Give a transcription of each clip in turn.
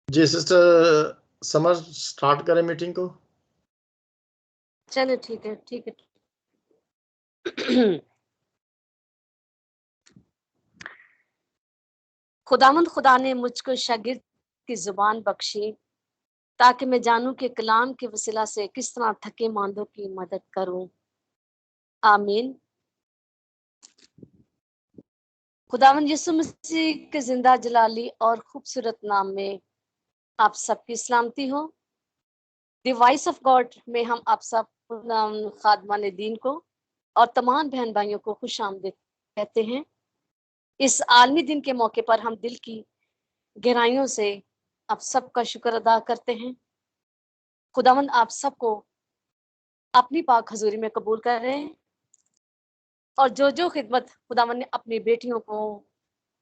जी sister summer, start करें meeting को। चलो ठीक है खुदावंद खुदा ने मुझको शागिर्द की जुबान बख्शी ताकि मैं जानूं कि कलाम के वसीला से किस तरह थके मांदों की मदद करूं। आमीन। खुदावंद यीशु मसीह के जिंदा जलाली और खूबसूरत नाम में आप सबकी सलामती हो। द वॉइस ऑफ गॉड में हम आप सब खादमान दीन को और तमाम बहन भाइयों को खुश आमदीद कहते हैं। इस आलमी दिन के मौके पर हम दिल की गहराइयों से आप सबका शुक्र अदा करते हैं। खुदावंद आप सबको अपनी पाक हजूरी में कबूल कर रहे हैं और जो खिदमत खुदावंद ने अपनी बेटियों को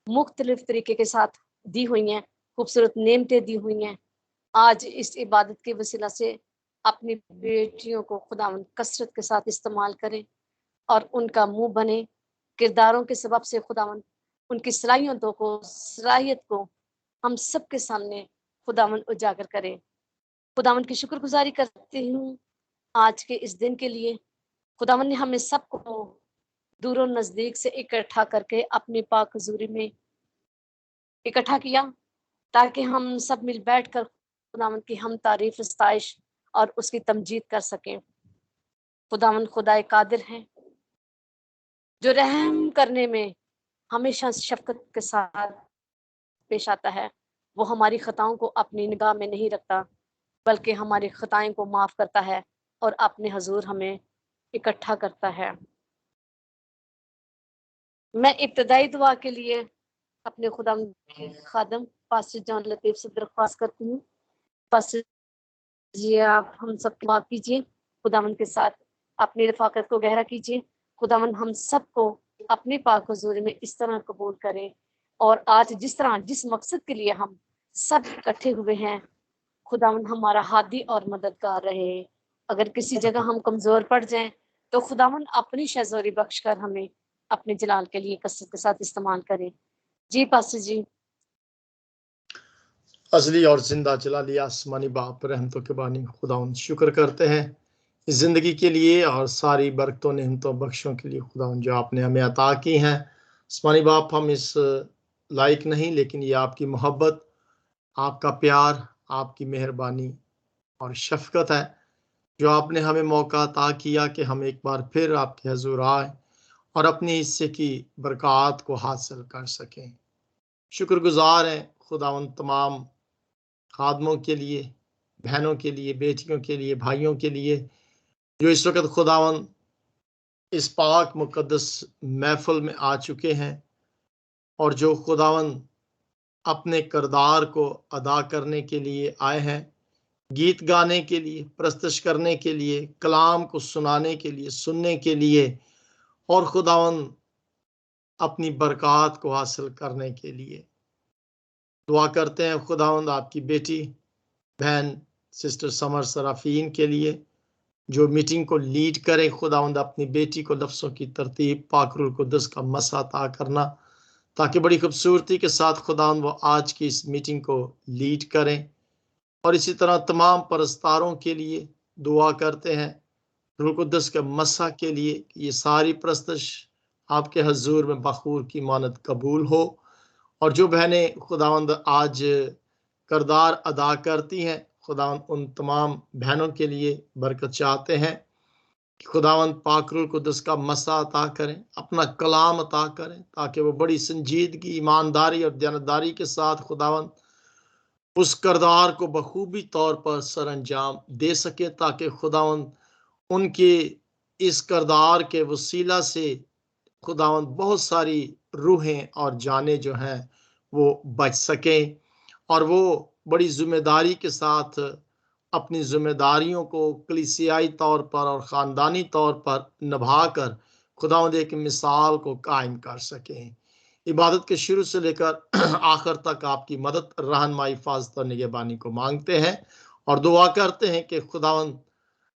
मुख्तलिफ तरीके के साथ दी हुई हैं, खूबसूरत नेमतें दी हुई हैं, आज इस इबादत के वसीला से अपनी बेटियों को खुदावंद कसरत के साथ इस्तेमाल करें और उनका मुंह बने। किरदारों के सबब से खुदावंद उनकी सलाहियत को हम सबके सामने खुदावंद उजागर करें। खुदावंद की शुक्रगुजारी करती हूँ आज के इस दिन के लिए। खुदावंद ने हमें सबको दूरों नजदीक से इकट्ठा करके अपनी पाक हजूरी में इकट्ठा किया ताकि हम सब मिल बैठकर खुदावंद की हम तारीफ इस्ताइश और उसकी तमजीद कर सकें। खुदावंद खुदाए कादिर है जो रहम करने में हमेशा शफकत के साथ पेश आता है। वो हमारी खताओं को अपनी निगाह में नहीं रखता बल्कि हमारी खताएं को माफ करता है और अपने हजूर हमें इकट्ठा करता है। मैं इब्तदाई दुआ के लिए अपने खुदा खादम पास्टर जॉन लतीफ से दरख्वास्त करती हूँ। पास्टर जी, आप हम सब दुआ कीजिए, खुदावन के साथ अपनी रफाकत को गहरा कीजिए। खुदावन हम सबको अपने पाक हुजूर में इस तरह कबूल करें और आज जिस मकसद के लिए हम सब इकट्ठे हुए हैं, खुदावन हमारा हादी और मददगार रहे। अगर किसी जगह हम कमजोर पड़ जाएं तो खुदावन अपनी शज़ोरी बख्श कर हमें अपने जलाल के लिए कसरत के साथ इस्तेमाल करें। जी पास्टर जी। असली और जिंदा जलाली आसमानी बाप रहमतों के बानी खुदावंद शुक्र करते हैं इस जिंदगी के लिए और सारी बरकतों नेमतों बख्शों के लिए खुदावंद जो आपने हमें अता की हैं। आसमानी बाप, हम इस लायक नहीं, लेकिन ये आपकी मोहब्बत, आपका प्यार, आपकी मेहरबानी और शफकत है जो आपने हमें मौका अता किया कि हम एक बार फिर आपके हजूर आए और अपने हिस्से की बरक़ात को हासिल कर सकें। शुक्रगुजार हैं खुदावंद तमाम खादमों के लिए, बहनों के लिए, बेटियों के लिए, भाइयों के लिए जो इस वक्त खुदावंद इस पाक मुकद्दस महफिल में आ चुके हैं और जो खुदावंद अपने किरदार को अदा करने के लिए आए हैं, गीत गाने के लिए, प्रस्तश करने के लिए, कलाम को सुनाने के लिए, सुनने के लिए और खुदावंद अपनी बरक़ात को हासिल करने के लिए। दुआ करते हैं खुदावंद आपकी बेटी बहन सिस्टर समर सराफीन के लिए जो मीटिंग को लीड करे। खुदावंद अपनी बेटी को लफ्ज़ों की तरतीब, पाकरुल कुद्दस का मसा अता करना ताकि बड़ी खूबसूरती के साथ खुदावंद वो आज की इस मीटिंग को लीड करें। और इसी तरह तमाम परस्तारों के लिए दुआ करते हैं रूह कुद्दस के मसा के लिए कि ये सारी प्रस्तश आपके हजूर में बखूर की मानत कबूल हो। और जो बहनें खुदावंद आज किरदार अदा करती हैं, खुदावंद उन तमाम बहनों के लिए बरकत चाहते हैं कि खुदावंद पाकरुल कुद्दस का मसा अता करें, अपना कलाम अता करें ताकि वो बड़ी संजीदगी, ईमानदारी और दयानतदारी के साथ खुदावंद उस किरदार को बखूबी तौर पर सर अंजाम दे सके ताकि खुदावंद उनके इस किरदार के वसीला से खुदावंद बहुत सारी रूहें और जानें जो हैं वो बच सकें और वो बड़ी जिम्मेदारी के साथ अपनी जिम्मेदारियों को कलीसियाई तौर पर और ख़ानदानी तौर पर निभाकर खुदावंद एक मिसाल को कायम कर सकें। इबादत के शुरू से लेकर आखिर तक आपकी मदद, रहनुमाई, हिफाज़त और निगहबानी को मांगते हैं और दुआ करते हैं कि खुदावंद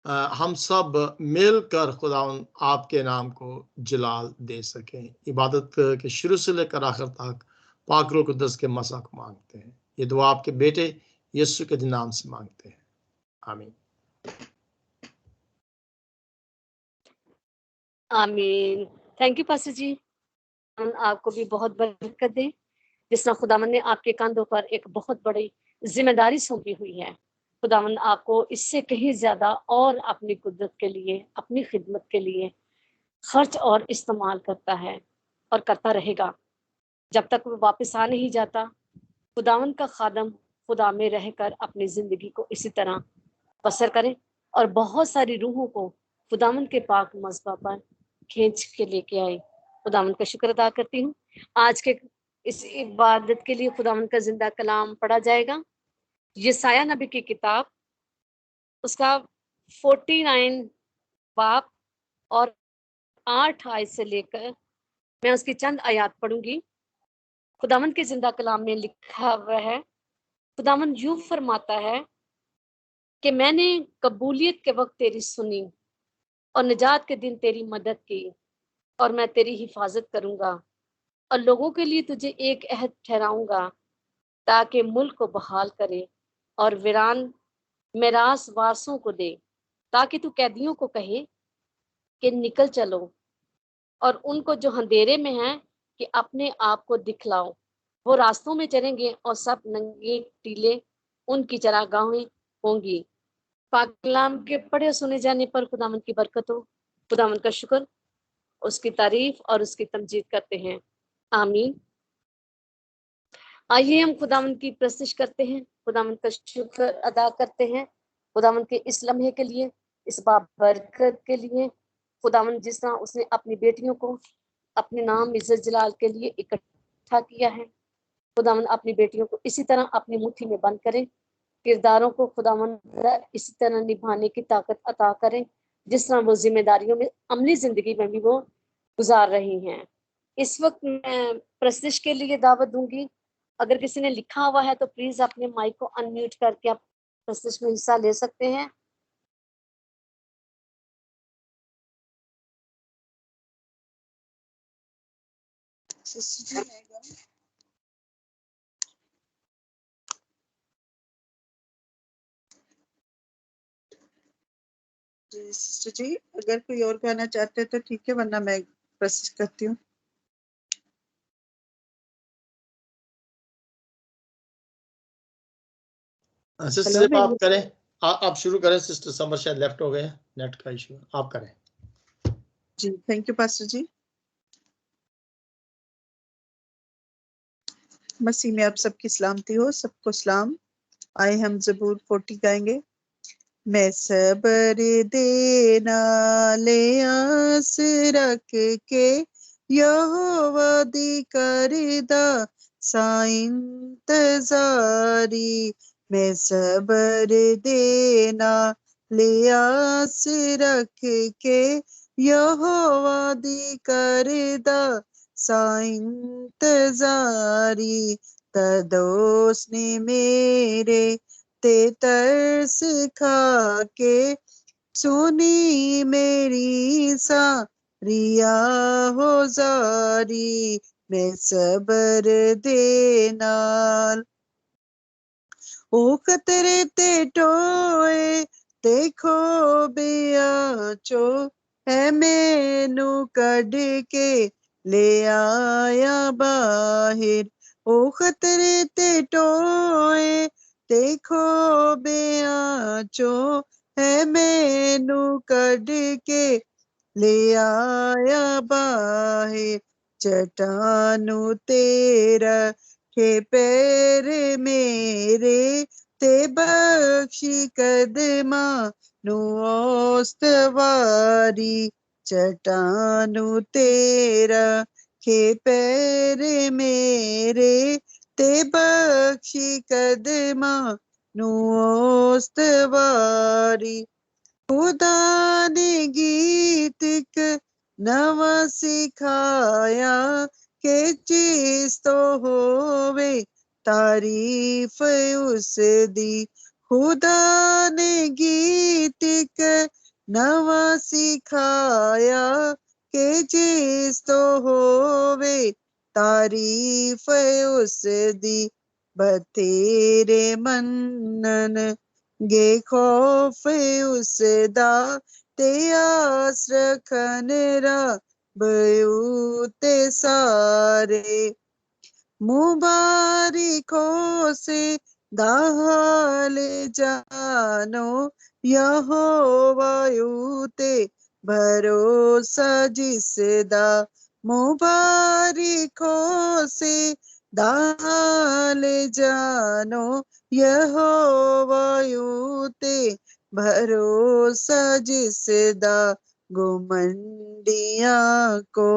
हम सब मिलकर खुदावंद आपके नाम को जलाल दे सकें। इबादत के शुरू से लेकर आखिर तक पाक रूह कुद्दस के मसा को मांगते हैं। ये दुआ आपके बेटे यीशु के नाम से मांगते हैं, आमीन। आमीन। थैंक यू पास्टर जी। आपको भी बहुत बरकत दे। जिस तरह खुदावन ने आपके कंधों पर एक बहुत बड़ी जिम्मेदारी सौंपी हुई है, खुदावन आपको इससे कहीं ज्यादा और अपनी कुदरत के लिए, अपनी खिदमत के लिए खर्च और इस्तेमाल करता है और करता रहेगा जब तक वो वापस आ नहीं जाता। खुदावन का खादम खुदा में रहकर अपनी जिंदगी को इसी तरह बसर करे और बहुत सारी रूहों को खुदावन के पाक मज़बा पर खींच के लेके आए। खुदावन का शुक्र अदा करती हूँ। आज के इस इबादत के लिए खुदावन का जिंदा कलाम पढ़ा जाएगा। यसाया नबी की किताब, उसका 49 बाब और 8 आयत से लेकर मैं उसकी चंद आयात पढ़ूंगी। खुदावन के जिंदा कलाम में लिखा हुआ है, खुदावन यूं फरमाता है कि मैंने कबूलियत के वक्त तेरी सुनी और निजात के दिन तेरी मदद की, और मैं तेरी हिफाजत करूंगा और लोगों के लिए तुझे एक अहद ठहराऊंगा, ताकि मुल्क को बहाल करे और वीरान मिरास वारसों को दे, ताकि तू कैदियों को कहे कि निकल चलो, और उनको जो अंधेरे में हैं कि अपने आप को दिखलाओ। वो रास्तों में चलेंगे और सब नंगे टीले उनकी चरागाहें होंगी। पाक कलाम के पढ़े सुने जाने पर खुदावंद की बरकत हो। खुदावंद का शुक्र, उसकी तारीफ और उसकी तमजीद करते हैं। आमीन। आइए हम खुदावंद की प्रस्तुत करते हैं, खुदावंद का शुक्र अदा करते हैं, खुदावंद के इस लम्हे के लिए, इस बाबरकत के लिए। खुदावंद जिस तरह उसने अपनी बेटियों को अपने नाम इज्जत जलाल के लिए इकट्ठा किया है, खुदावंद अपनी बेटियों को इसी तरह अपनी मुट्ठी में बंद करे। किरदारों को खुदावंद इसी तरह निभाने की ताकत अता करें जिस तरह वो जिम्मेदारियों में अमली जिंदगी में भी वो गुजार रही हैं। इस वक्त मैं प्रस्तुत के लिए दावत दूंगी। अगर किसी ने लिखा हुआ है तो प्लीज अपने माइक को अनम्यूट करके आप प्रस्तुत में हिस्सा ले सकते हैं। जी सिस्टर जी, अगर कोई और गाना चाहते हैं तो ठीक है, वरना मैं प्रस्तुत करती हूँ। सिस्टर हेलो, आप करें, आप शुरू करें। सिस्टर समर शायद लेफ्ट हो गए हैं, नेट का इशू, आप करें। जी थैंक यू पास्टर जी। मसीह में आप सबकी सलामती हो, सबको सलाम। आए हम ज़बूर 40 गाएंगे। मैं सबर देना ले आस रख के यहोवा दी करदा सा इंतजारी। मैं सबर देना ले आस रख के यहोवा दी करदा सा इंतजारी। तदोस ने मेरे ते तरस खा के सुनी मेरी सारिया हो जारी। मैं सबर देना ओ खतरे ते टोए देखो बियाचो है मैनू कढ़ के ले आया बाहिर। ओ खतरे ते टोए देखो बियाचो है मैनू कढ़ के ले आया बाहिर। चट्टानू तेरा के पैर मेरे ते बख्शी कदमा नु ओस्तवारी। चट्टानू तेरा के पैर मेरे ते बख्शी कदमा नु ओस्तवारी। खुदा ने गीत नवा सिखाया के चीज तो होवे तारीफ उस दी। खुदा ने गीत नवा सिखाया के चीज तो होवे तारीफ उस दी। बतेरे मनन गे खौफ उसदा ते आस रखन रबयूते सारे मुबारिकों से दाहाल जानो यहोवा यूते भरोसा जिसदा मुबारिकों से दाहाल जानो यहोवा यूते भरोसा जिसदा गुमंडियां को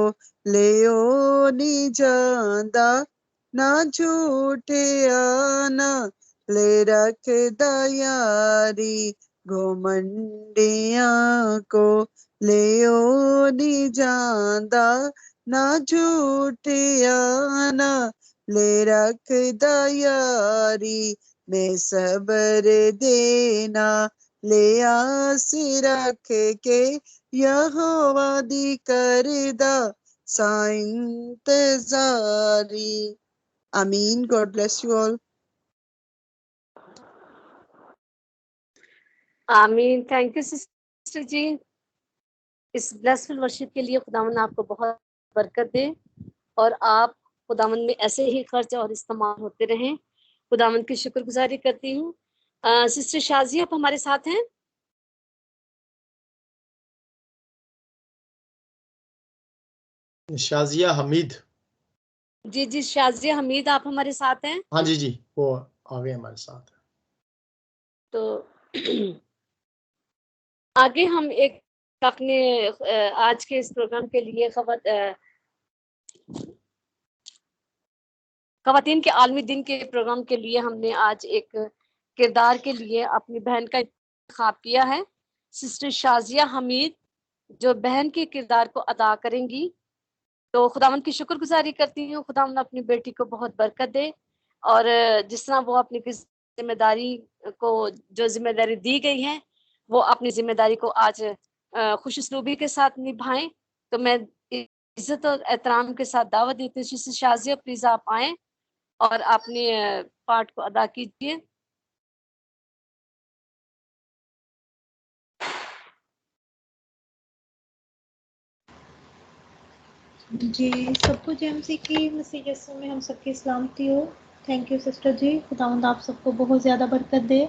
लेओ नी जांदा ना झूठे आना ले रख दयारी घुमंडियां को लेओ नी जांदा ना झूठे आना ले रख दयारी मैं सबर देना ले आस रख के यहोवा दी करदा सा इंतजारी। Amin. God bless you all. आमीन। थैंक यू सिस्टर जी, इस ब्लेसफुल वर्शिप के लिए खुदावंद आपको बहुत बरकत दे और आप खुदावंद में ऐसे ही खर्च और इस्तेमाल होते रहें। खुदावंद की शुक्रगुजारी करती हूँ। सिस्टर शाजिया आप हमारे साथ हैं? शाजिया हमीद। जी जी, शाजिया हमीद आप हमारे साथ हैं? हाँ जी जी, वो आ गए हमारे साथ। तो आगे हम एक अपने आज के इस प्रोग्राम के लिए खवातीन के आलमी दिन के प्रोग्राम के लिए हमने आज एक किरदार के लिए अपनी बहन का इंतखाब किया है, सिस्टर शाजिया हमीद, जो बहन के किरदार को अदा करेंगी। तो खुदावंद की शुक्रगुजारी करती हूँ, खुदावंद अपनी बेटी को बहुत बरकत दे और जिस तरह वो अपनी जिम्मेदारी को, जो जिम्मेदारी दी गई है, वो अपनी जिम्मेदारी को आज खुशउस्लूबी के साथ निभाएं। तो मैं इज्जत और एहतराम के साथ दावत देती हूँ, सिस्टर शाजिया प्लीज आप आए और अपने पार्ट को अदा कीजिए। जी, सबको जेएमसी की मसीह यीशु में हम सबकी सलामती हो। थैंक यू सिस्टर जी, खुदावंद आप सबको बहुत ज़्यादा बरकत दे।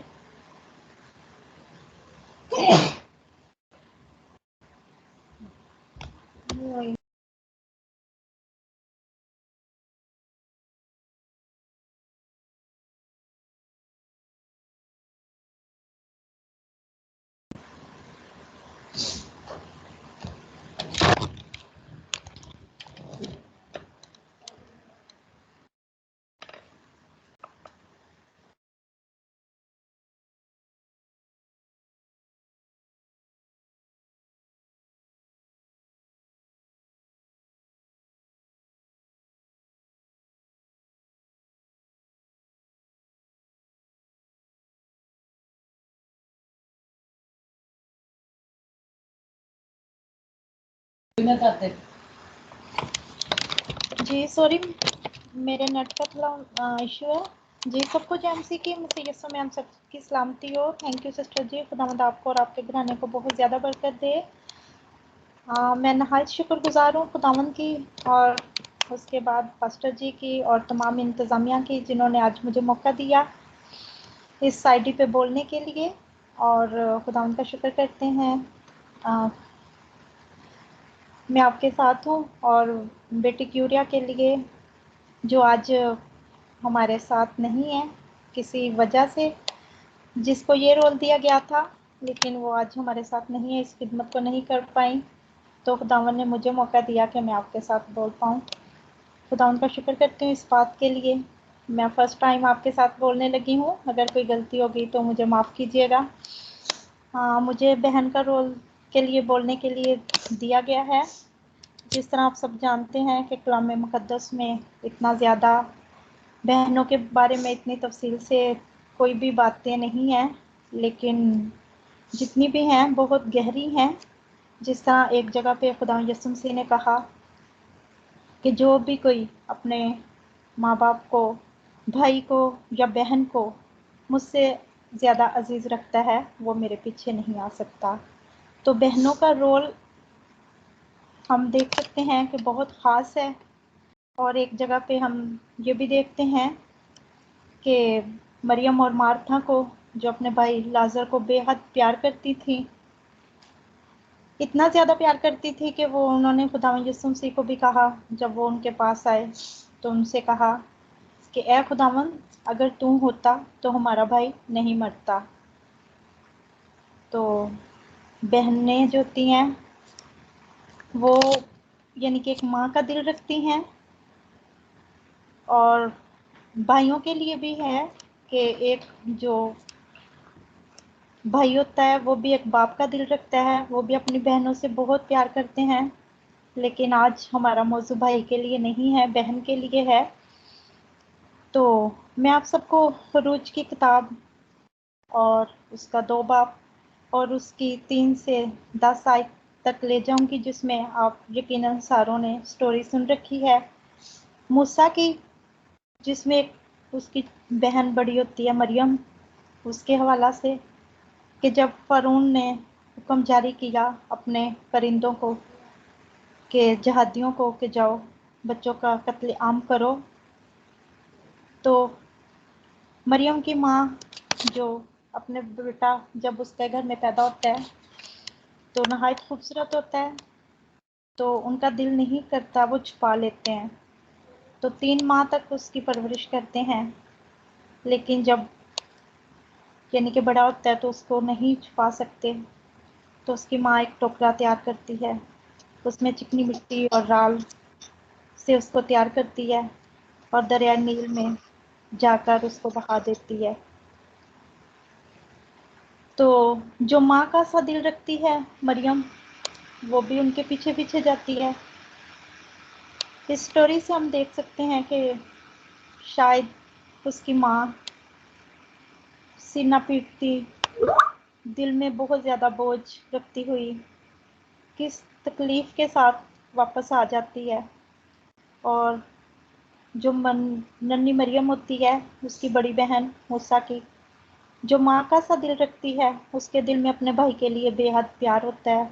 जी सॉरी, मेरे नेट का थोड़ा इशू है। जी, सबको जेएमसी की मसीह यीशु में हम सबकी सलामती हो। थैंक यू सिस्टर जी, खुदावंद आपको और आपके घराने को बहुत ज़्यादा बरकत दे। मैं नहायत शुक्रगुजार हूँ खुदावंद की और उसके बाद पास्टर जी की और तमाम इंतज़ामिया की, जिन्होंने आज मुझे मौका दिया इस साइडी पे बोलने के लिए, और खुदावंद का शुक्र करते हैं। मैं आपके साथ हूँ और बेटी क्यूरिया के लिए, जो आज हमारे साथ नहीं है किसी वजह से, जिसको ये रोल दिया गया था, लेकिन वो आज हमारे साथ नहीं है, इस खिदमत को नहीं कर पाई, तो खुदावन ने मुझे मौका दिया कि मैं आपके साथ बोल पाऊँ। खुदावन का शुक्र करती हूँ इस बात के लिए। मैं फ़र्स्ट टाइम आपके साथ बोलने लगी हूँ, अगर कोई गलती होगी तो मुझे माफ़ कीजिएगा। मुझे बहन का रोल के लिए बोलने के लिए दिया गया है। जिस तरह आप सब जानते हैं कि कलाम मुक़द्दस में इतना ज़्यादा बहनों के बारे में इतनी तफसील से कोई भी बातें नहीं हैं, लेकिन जितनी भी हैं बहुत गहरी हैं। जिस तरह एक जगह पे खुदा यीशु मसीह ने कहा कि जो भी कोई अपने माँ बाप को भाई को या बहन को मुझसे ज़्यादा अजीज़ रखता है वो मेरे पीछे नहीं आ सकता। तो बहनों का रोल हम देख सकते हैं कि बहुत ख़ास है। और एक जगह पे हम ये भी देखते हैं कि मरियम और मार्था को, जो अपने भाई लाजर को बेहद प्यार करती थी, इतना ज़्यादा प्यार करती थी कि वो उन्होंने खुदावंद यीशु मसीह को भी कहा, जब वो उनके पास आए तो उनसे कहा कि ए खुदावंद, अगर तू होता तो हमारा भाई नहीं मरता। तो बहनें जो होती हैं वो यानी कि एक माँ का दिल रखती हैं, और भाइयों के लिए भी है कि एक जो भाई होता है वो भी एक बाप का दिल रखता है, वो भी अपनी बहनों से बहुत प्यार करते हैं। लेकिन आज हमारा मौजू भाई के लिए नहीं है, बहन के लिए है। तो मैं आप सबको फरूज की किताब और उसका 2 बाब और उसकी 3 से 10 आयत तक ले जाऊंगी, जिसमें आप यकीनन सारों ने स्टोरी सुन रखी है मूसा की, जिसमें उसकी बहन बड़ी होती है मरियम, उसके हवाला से कि जब फ़ारून ने हुक्म जारी किया अपने परिंदों को, कि जहादियों को, कि जाओ बच्चों का कत्ले आम करो, तो मरियम की माँ, जो अपने बेटा जब उसके घर में पैदा होता है तो नहायत खूबसूरत होता है, तो उनका दिल नहीं करता, वो छुपा लेते हैं। तो 3 माह तक उसकी परवरिश करते हैं, लेकिन जब यानी कि बड़ा होता है तो उसको नहीं छुपा सकते। तो उसकी माँ एक टोकरा तैयार करती है, उसमें चिकनी मिट्टी और राल से उसको तैयार करती है और दरिया नील में जाकर उसको बहा देती है। तो जो माँ का सा दिल रखती है मरियम, वो भी उनके पीछे पीछे जाती है। इस स्टोरी से हम देख सकते हैं कि शायद उसकी माँ सीना पीटती, दिल में बहुत ज़्यादा बोझ रखती हुई किस तकलीफ़ के साथ वापस आ जाती है। और जो नन्ही मरियम होती है, उसकी बड़ी बहन मूसा की, जो माँ का सा दिल रखती है, उसके दिल में अपने भाई के लिए बेहद प्यार होता है।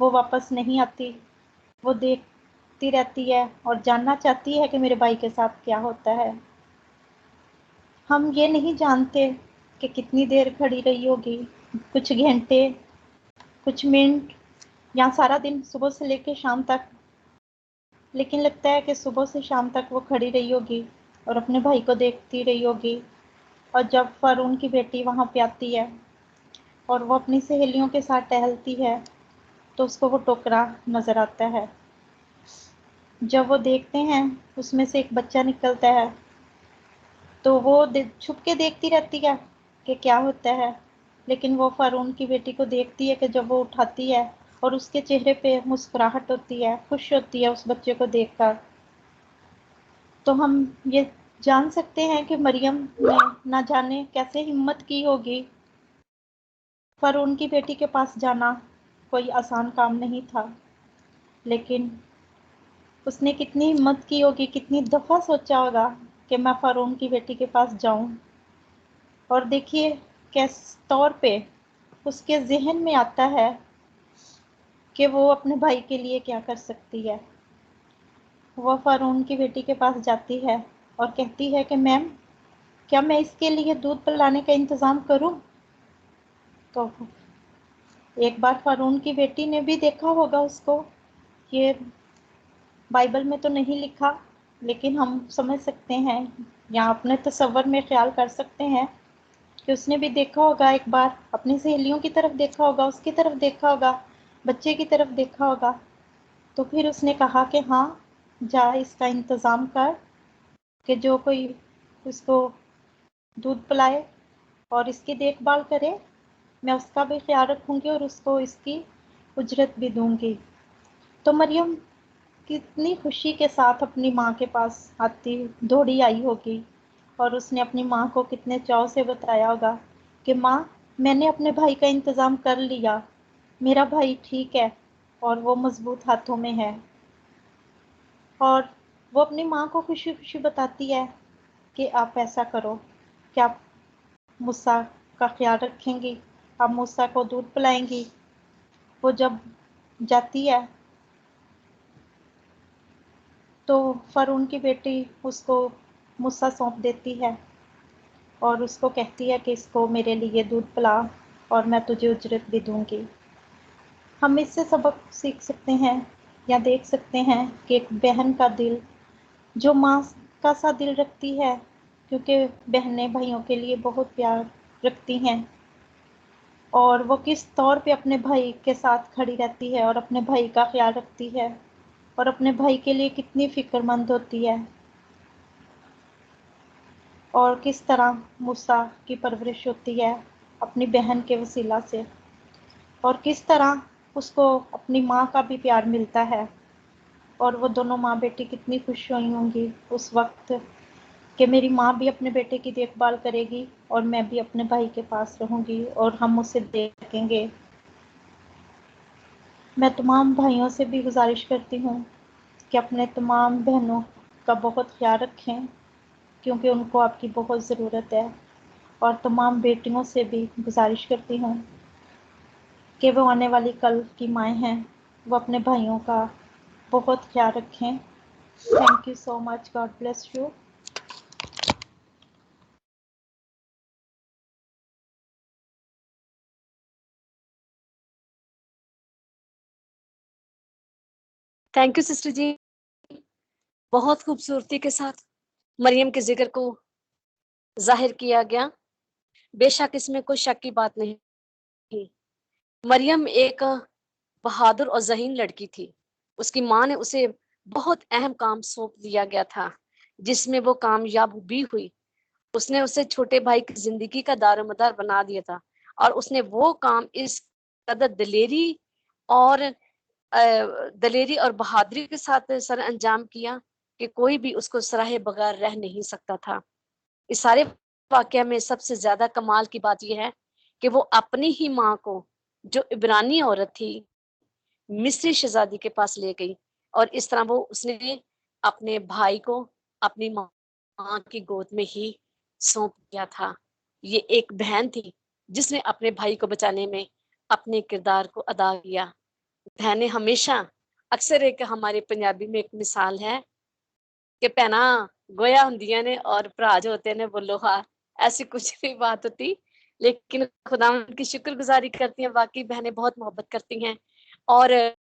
वो वापस नहीं आती, वो देखती रहती है और जानना चाहती है कि मेरे भाई के साथ क्या होता है। हम ये नहीं जानते कि कितनी देर खड़ी रही होगी, कुछ घंटे, कुछ मिनट, या सारा दिन सुबह से लेकर शाम तक। लेकिन लगता है कि सुबह से शाम तक वो खड़ी रही होगी और अपने भाई को देखती रही होगी। और जब फ़ारून की बेटी वहाँ पे आती है और वो अपनी सहेलियों के साथ टहलती है, तो उसको वो टोकरा नज़र आता है। जब वो देखते हैं उसमें से एक बच्चा निकलता है, तो वो छुप के देखती रहती है कि क्या होता है। लेकिन वो फ़ारून की बेटी को देखती है कि जब वो उठाती है और उसके चेहरे पे मुस्कुराहट होती है, खुश होती है उस बच्चे को देखकर, तो हम ये जान सकते हैं कि मरियम ने ना जाने कैसे हिम्मत की होगी। फ़ारून की बेटी के पास जाना कोई आसान काम नहीं था, लेकिन उसने कितनी हिम्मत की होगी, कितनी दफ़ा सोचा होगा कि मैं फ़ारून की बेटी के पास जाऊं। और देखिए किस तौर पे उसके ज़हन में आता है कि वो अपने भाई के लिए क्या कर सकती है। वो फ़ारून की बेटी के पास जाती है और कहती है कि मैम, क्या मैं इसके लिए दूध पिलाने का इंतज़ाम करूं? तो एक बार फ़ारून की बेटी ने भी देखा होगा उसको, ये बाइबल में तो नहीं लिखा, लेकिन हम समझ सकते हैं या अपने तसव्वुर में ख्याल कर सकते हैं कि उसने भी देखा होगा, एक बार अपनी सहेलियों की तरफ देखा होगा, उसकी तरफ देखा होगा, बच्चे की तरफ देखा होगा। तो फिर उसने कहा कि हाँ, जा इसका इंतज़ाम कर कि जो कोई उसको दूध पिलाए और इसकी देखभाल करे, मैं उसका भी ख्याल रखूँगी और उसको इसकी उजरत भी दूँगी। तो मरियम कितनी खुशी के साथ अपनी माँ के पास आती दौड़ी आई होगी, और उसने अपनी माँ को कितने चाव से बताया होगा कि माँ, मैंने अपने भाई का इंतज़ाम कर लिया, मेरा भाई ठीक है और वो मज़बूत हाथों में है। और वो अपनी माँ को खुशी खुशी बताती है कि आप ऐसा करो, क्या आप मूसा का ख्याल रखेंगी, आप मूसा को दूध पिलाएंगी। वो जब जाती है तो फ़ारून की बेटी उसको मूसा सौंप देती है और उसको कहती है कि इसको मेरे लिए दूध पिला और मैं तुझे उजरत भी दूंगी। हम इससे सबक सीख सकते हैं या देख सकते हैं कि एक बहन का दिल जो माँ का सा दिल रखती है, क्योंकि बहनें भाइयों के लिए बहुत प्यार रखती हैं, और वो किस तौर पे अपने भाई के साथ खड़ी रहती है और अपने भाई का ख्याल रखती है और अपने भाई के लिए कितनी फ़िक्रमंद होती है, और किस तरह मूसा की परवरिश होती है अपनी बहन के वसीला से, और किस तरह उसको अपनी माँ का भी प्यार मिलता है। और वो दोनों माँ बेटी कितनी खुश हुई होंगी उस वक्त कि मेरी माँ भी अपने बेटे की देखभाल करेगी और मैं भी अपने भाई के पास रहूँगी और हम उसे देखेंगे। मैं तमाम भाइयों से भी गुजारिश करती हूँ कि अपने तमाम बहनों का बहुत ख्याल रखें, क्योंकि उनको आपकी बहुत ज़रूरत है। और तमाम बेटियों से भी गुजारिश करती हूँ कि वो आने वाली कल की माएँ हैं, वो अपने भाइयों का बहुत ख्याल रखें। Thank you so much, God bless you. Thank you sister ji, बहुत खूबसूरती के साथ मरियम के जिक्र को जाहिर किया गया। बेशक इसमें कोई शक की बात नहीं, मरियम एक बहादुर और ज़हीन लड़की थी। उसकी माँ ने उसे बहुत अहम काम सौंप दिया गया था, जिसमें वो कामयाब भी हुई। उसने उसे छोटे भाई की जिंदगी का दारोमदार बना दिया था, और उसने वो काम इस कदर दलेरी और बहादुरी के साथ सर अंजाम किया कि कोई भी उसको सराहे बगैर रह नहीं सकता था। इस सारे वाकया में सबसे ज्यादा कमाल की बात यह है कि वो अपनी ही माँ को, जो इब्रानी औरत थी, मिस्री शहजादी के पास ले गई, और इस तरह वो उसने अपने भाई को अपनी माँ की गोद में ही सौंप दिया था। ये एक बहन थी जिसने अपने भाई को बचाने में अपने किरदार को अदा किया। बहनें हमेशा, अक्सर एक हमारे पंजाबी में एक मिसाल है कि भैना गोया हुंदियां ने और भरा जो होते ने वो लोहार, ऐसी कुछ नहीं बात होती, लेकिन खुदावंद की शुक्रगुजारी करती हैं। वाकई बहनें बहुत मोहब्बत करती हैं, और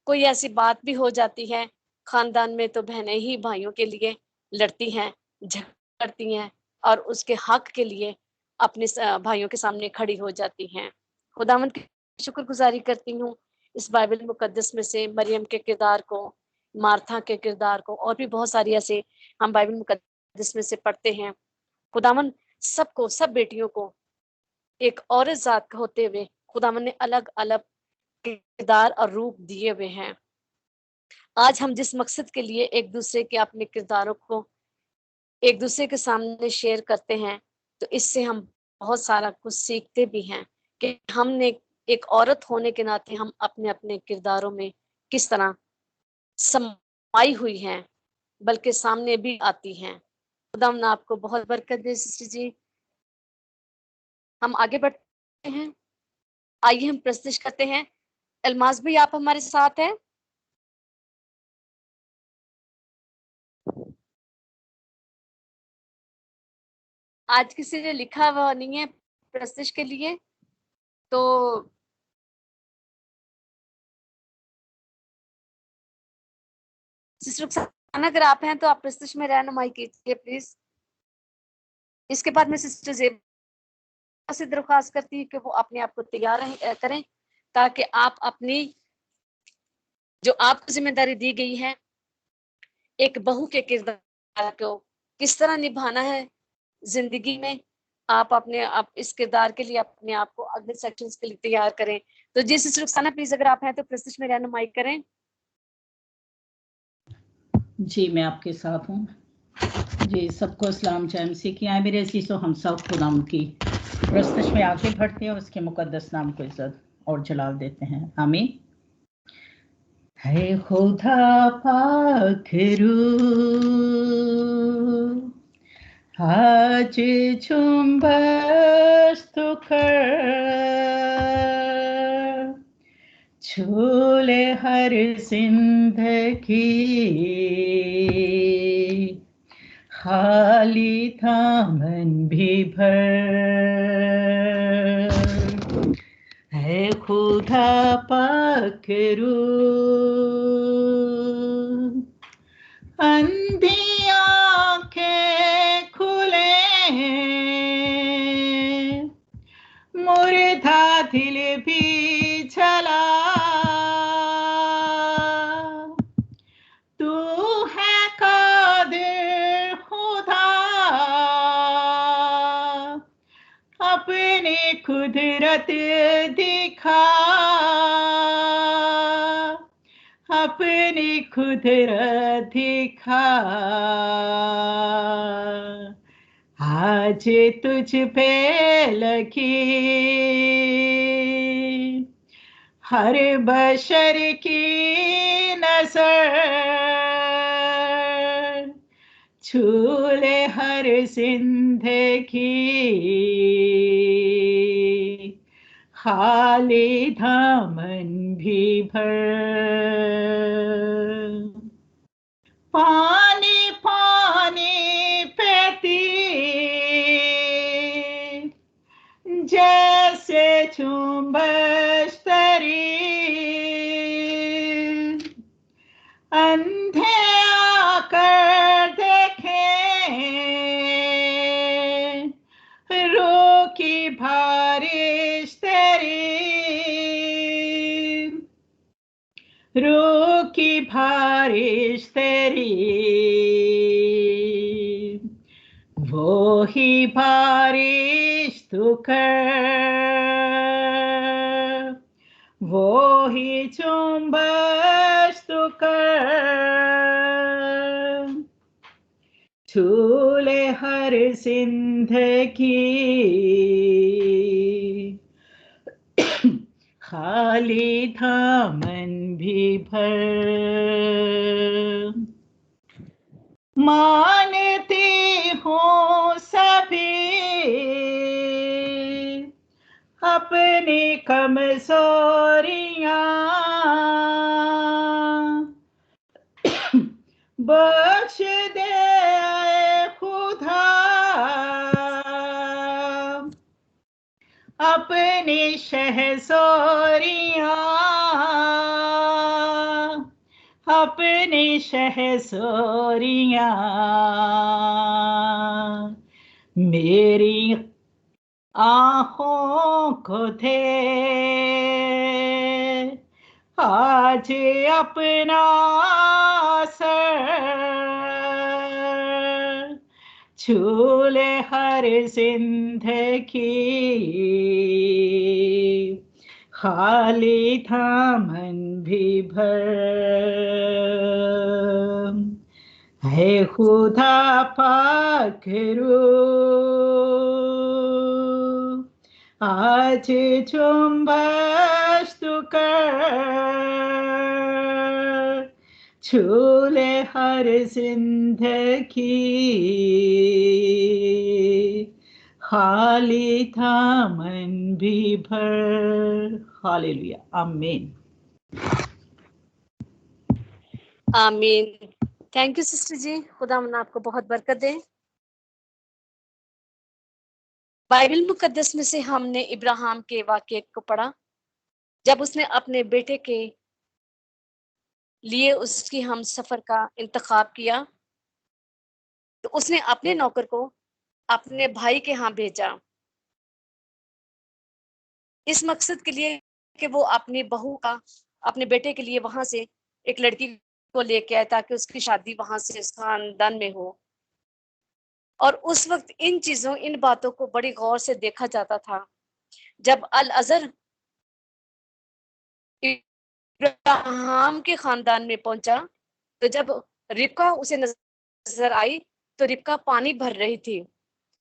कोई ऐसी बात भी हो जाती है खानदान में तो बहनें ही भाइयों के लिए लड़ती हैं, झगड़ती हैं, और उसके हक के लिए अपने भाइयों के सामने खड़ी हो जाती हैं। खुदावंद की शुक्रगुजारी करती हूँ इस बाइबल मुकद्दस में से मरियम के किरदार को, मार्था के किरदार को, और भी बहुत सारी ऐसे हम बाइबल मुकद्दस में से पढ़ते हैं। खुदावन सबको, सब बेटियों को एक औरत जात होते हुए खुदावन ने अलग अलग किरदार और रूप दिए हुए हैं। आज हम जिस मकसद के लिए एक दूसरे के अपने किरदारों को एक दूसरे के सामने शेयर करते हैं, तो इससे हम बहुत सारा कुछ सीखते भी हैं कि हमने एक औरत होने के नाते हम अपने अपने किरदारों में किस तरह समाई हुई हैं, बल्कि सामने भी आती हैं। खुदावंद आपको बहुत बरकत दे सिस्टर जी। हम आगे बढ़ते हैं, आइए हम प्रस्तुत करते हैं। अलमास भाई, आप हमारे साथ हैं? आज किसी ने लिखा हुआ नहीं है प्रस्तुत के लिए, तो सिस्टर रुखसाना अगर आप हैं तो आप प्रस्तुत में रहनुमाई कीजिए प्लीज। इसके बाद मैं सिस्टर जेबा से दरख्वास्त करती हूँ कि वो अपने आप को तैयार करें, ताकि आप अपनी जो आपको जिम्मेदारी दी गई है एक बहू के किरदार को किस तरह निभाना है जिंदगी में, आप इस किरदार के लिए अपने आप को अगले सेक्शंस के लिए तैयार करें। तो जी सिस्टर रुखसाना प्लीज अगर आप हैं तो प्रस्तुत में रहनुमाई करें। जी मैं आपके साथ हूँ जी। सबको सलाम जय मसीह की आए मेरे अजीजों। हम सब खुदाम की प्रस्तुत में आगे बढ़ते हैं और उसके मुकद्दस नाम को इज्जत और जलाल देते हैं। आमीन। है खुदा पाक रू आज जुम्बस तू कर, झूले हर जिंदगी, खाली दामन भी भर, है खुदा पाक रूह, अंधी आंखें खुले, मुर्दा दिल भी चला, तू है कादिर खुदा, अपनी कुदरत दिखा, अपनी कुदरत दिखा, आज तुझ पे लगी हर बशर की नजर, झूले हर जिंदगी, खाली दामन भी भर, पानी पानी पेती जैसे झुंबश तरी, अंधे आकर देखें रूह की बारिश तेरी, रूह की बारिश तेरी, वो ही बारिश तू कर, वो ही जुम्बश तू कर, झूले हर जिंदगी, खाली दामन भी भर, मानती हूँ सभी अपनी कमजोरियां, बख्श दे खुदा अपनी शहज़ोरियां, अपनी शहज़ोरियां, मेरी आँखों को दे आज अपना सर, झूले हर जिंदगी, खाली दामन भी भर, है खुदा पाक रूह, आज जुम्बश तू कर, झूले हर जिंदगी, खाली दामन भी भर। हालेलुया, आमीन। आमीन। थैंक यू सिस्टर जी, खुदा मन आपको बहुत बरकत दे। बाइबल मुकद्दस में से हमने इब्राहिम के वाक़ये को पढ़ा, जब उसने अपने बेटे के लिए उसकी हम सफर का इंतखाब किया, तो उसने अपने नौकर को अपने भाई के यहाँ भेजा, इस मकसद के लिए कि वो अपनी बहू का अपने बेटे के लिए वहां से एक लड़की को लेके आए ताकि उसकी शादी वहां से उस खानदान में हो। और उस वक्त इन चीजों, इन बातों को बड़ी गौर से देखा जाता था। जब अल अजर इब्राहिम के खानदान में पहुंचा, तो जब रिबका उसे नजर आई, तो रिबका पानी भर रही थी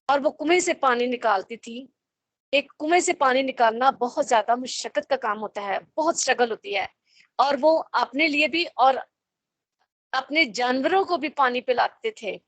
और वो कुएं से पानी निकालती थी। एक कुएं से पानी निकालना बहुत ज्यादा मुशक्कत का काम होता है, बहुत स्ट्रगल होती है, और वो अपने लिए भी और अपने जानवरों को भी पानी पिलाते थे।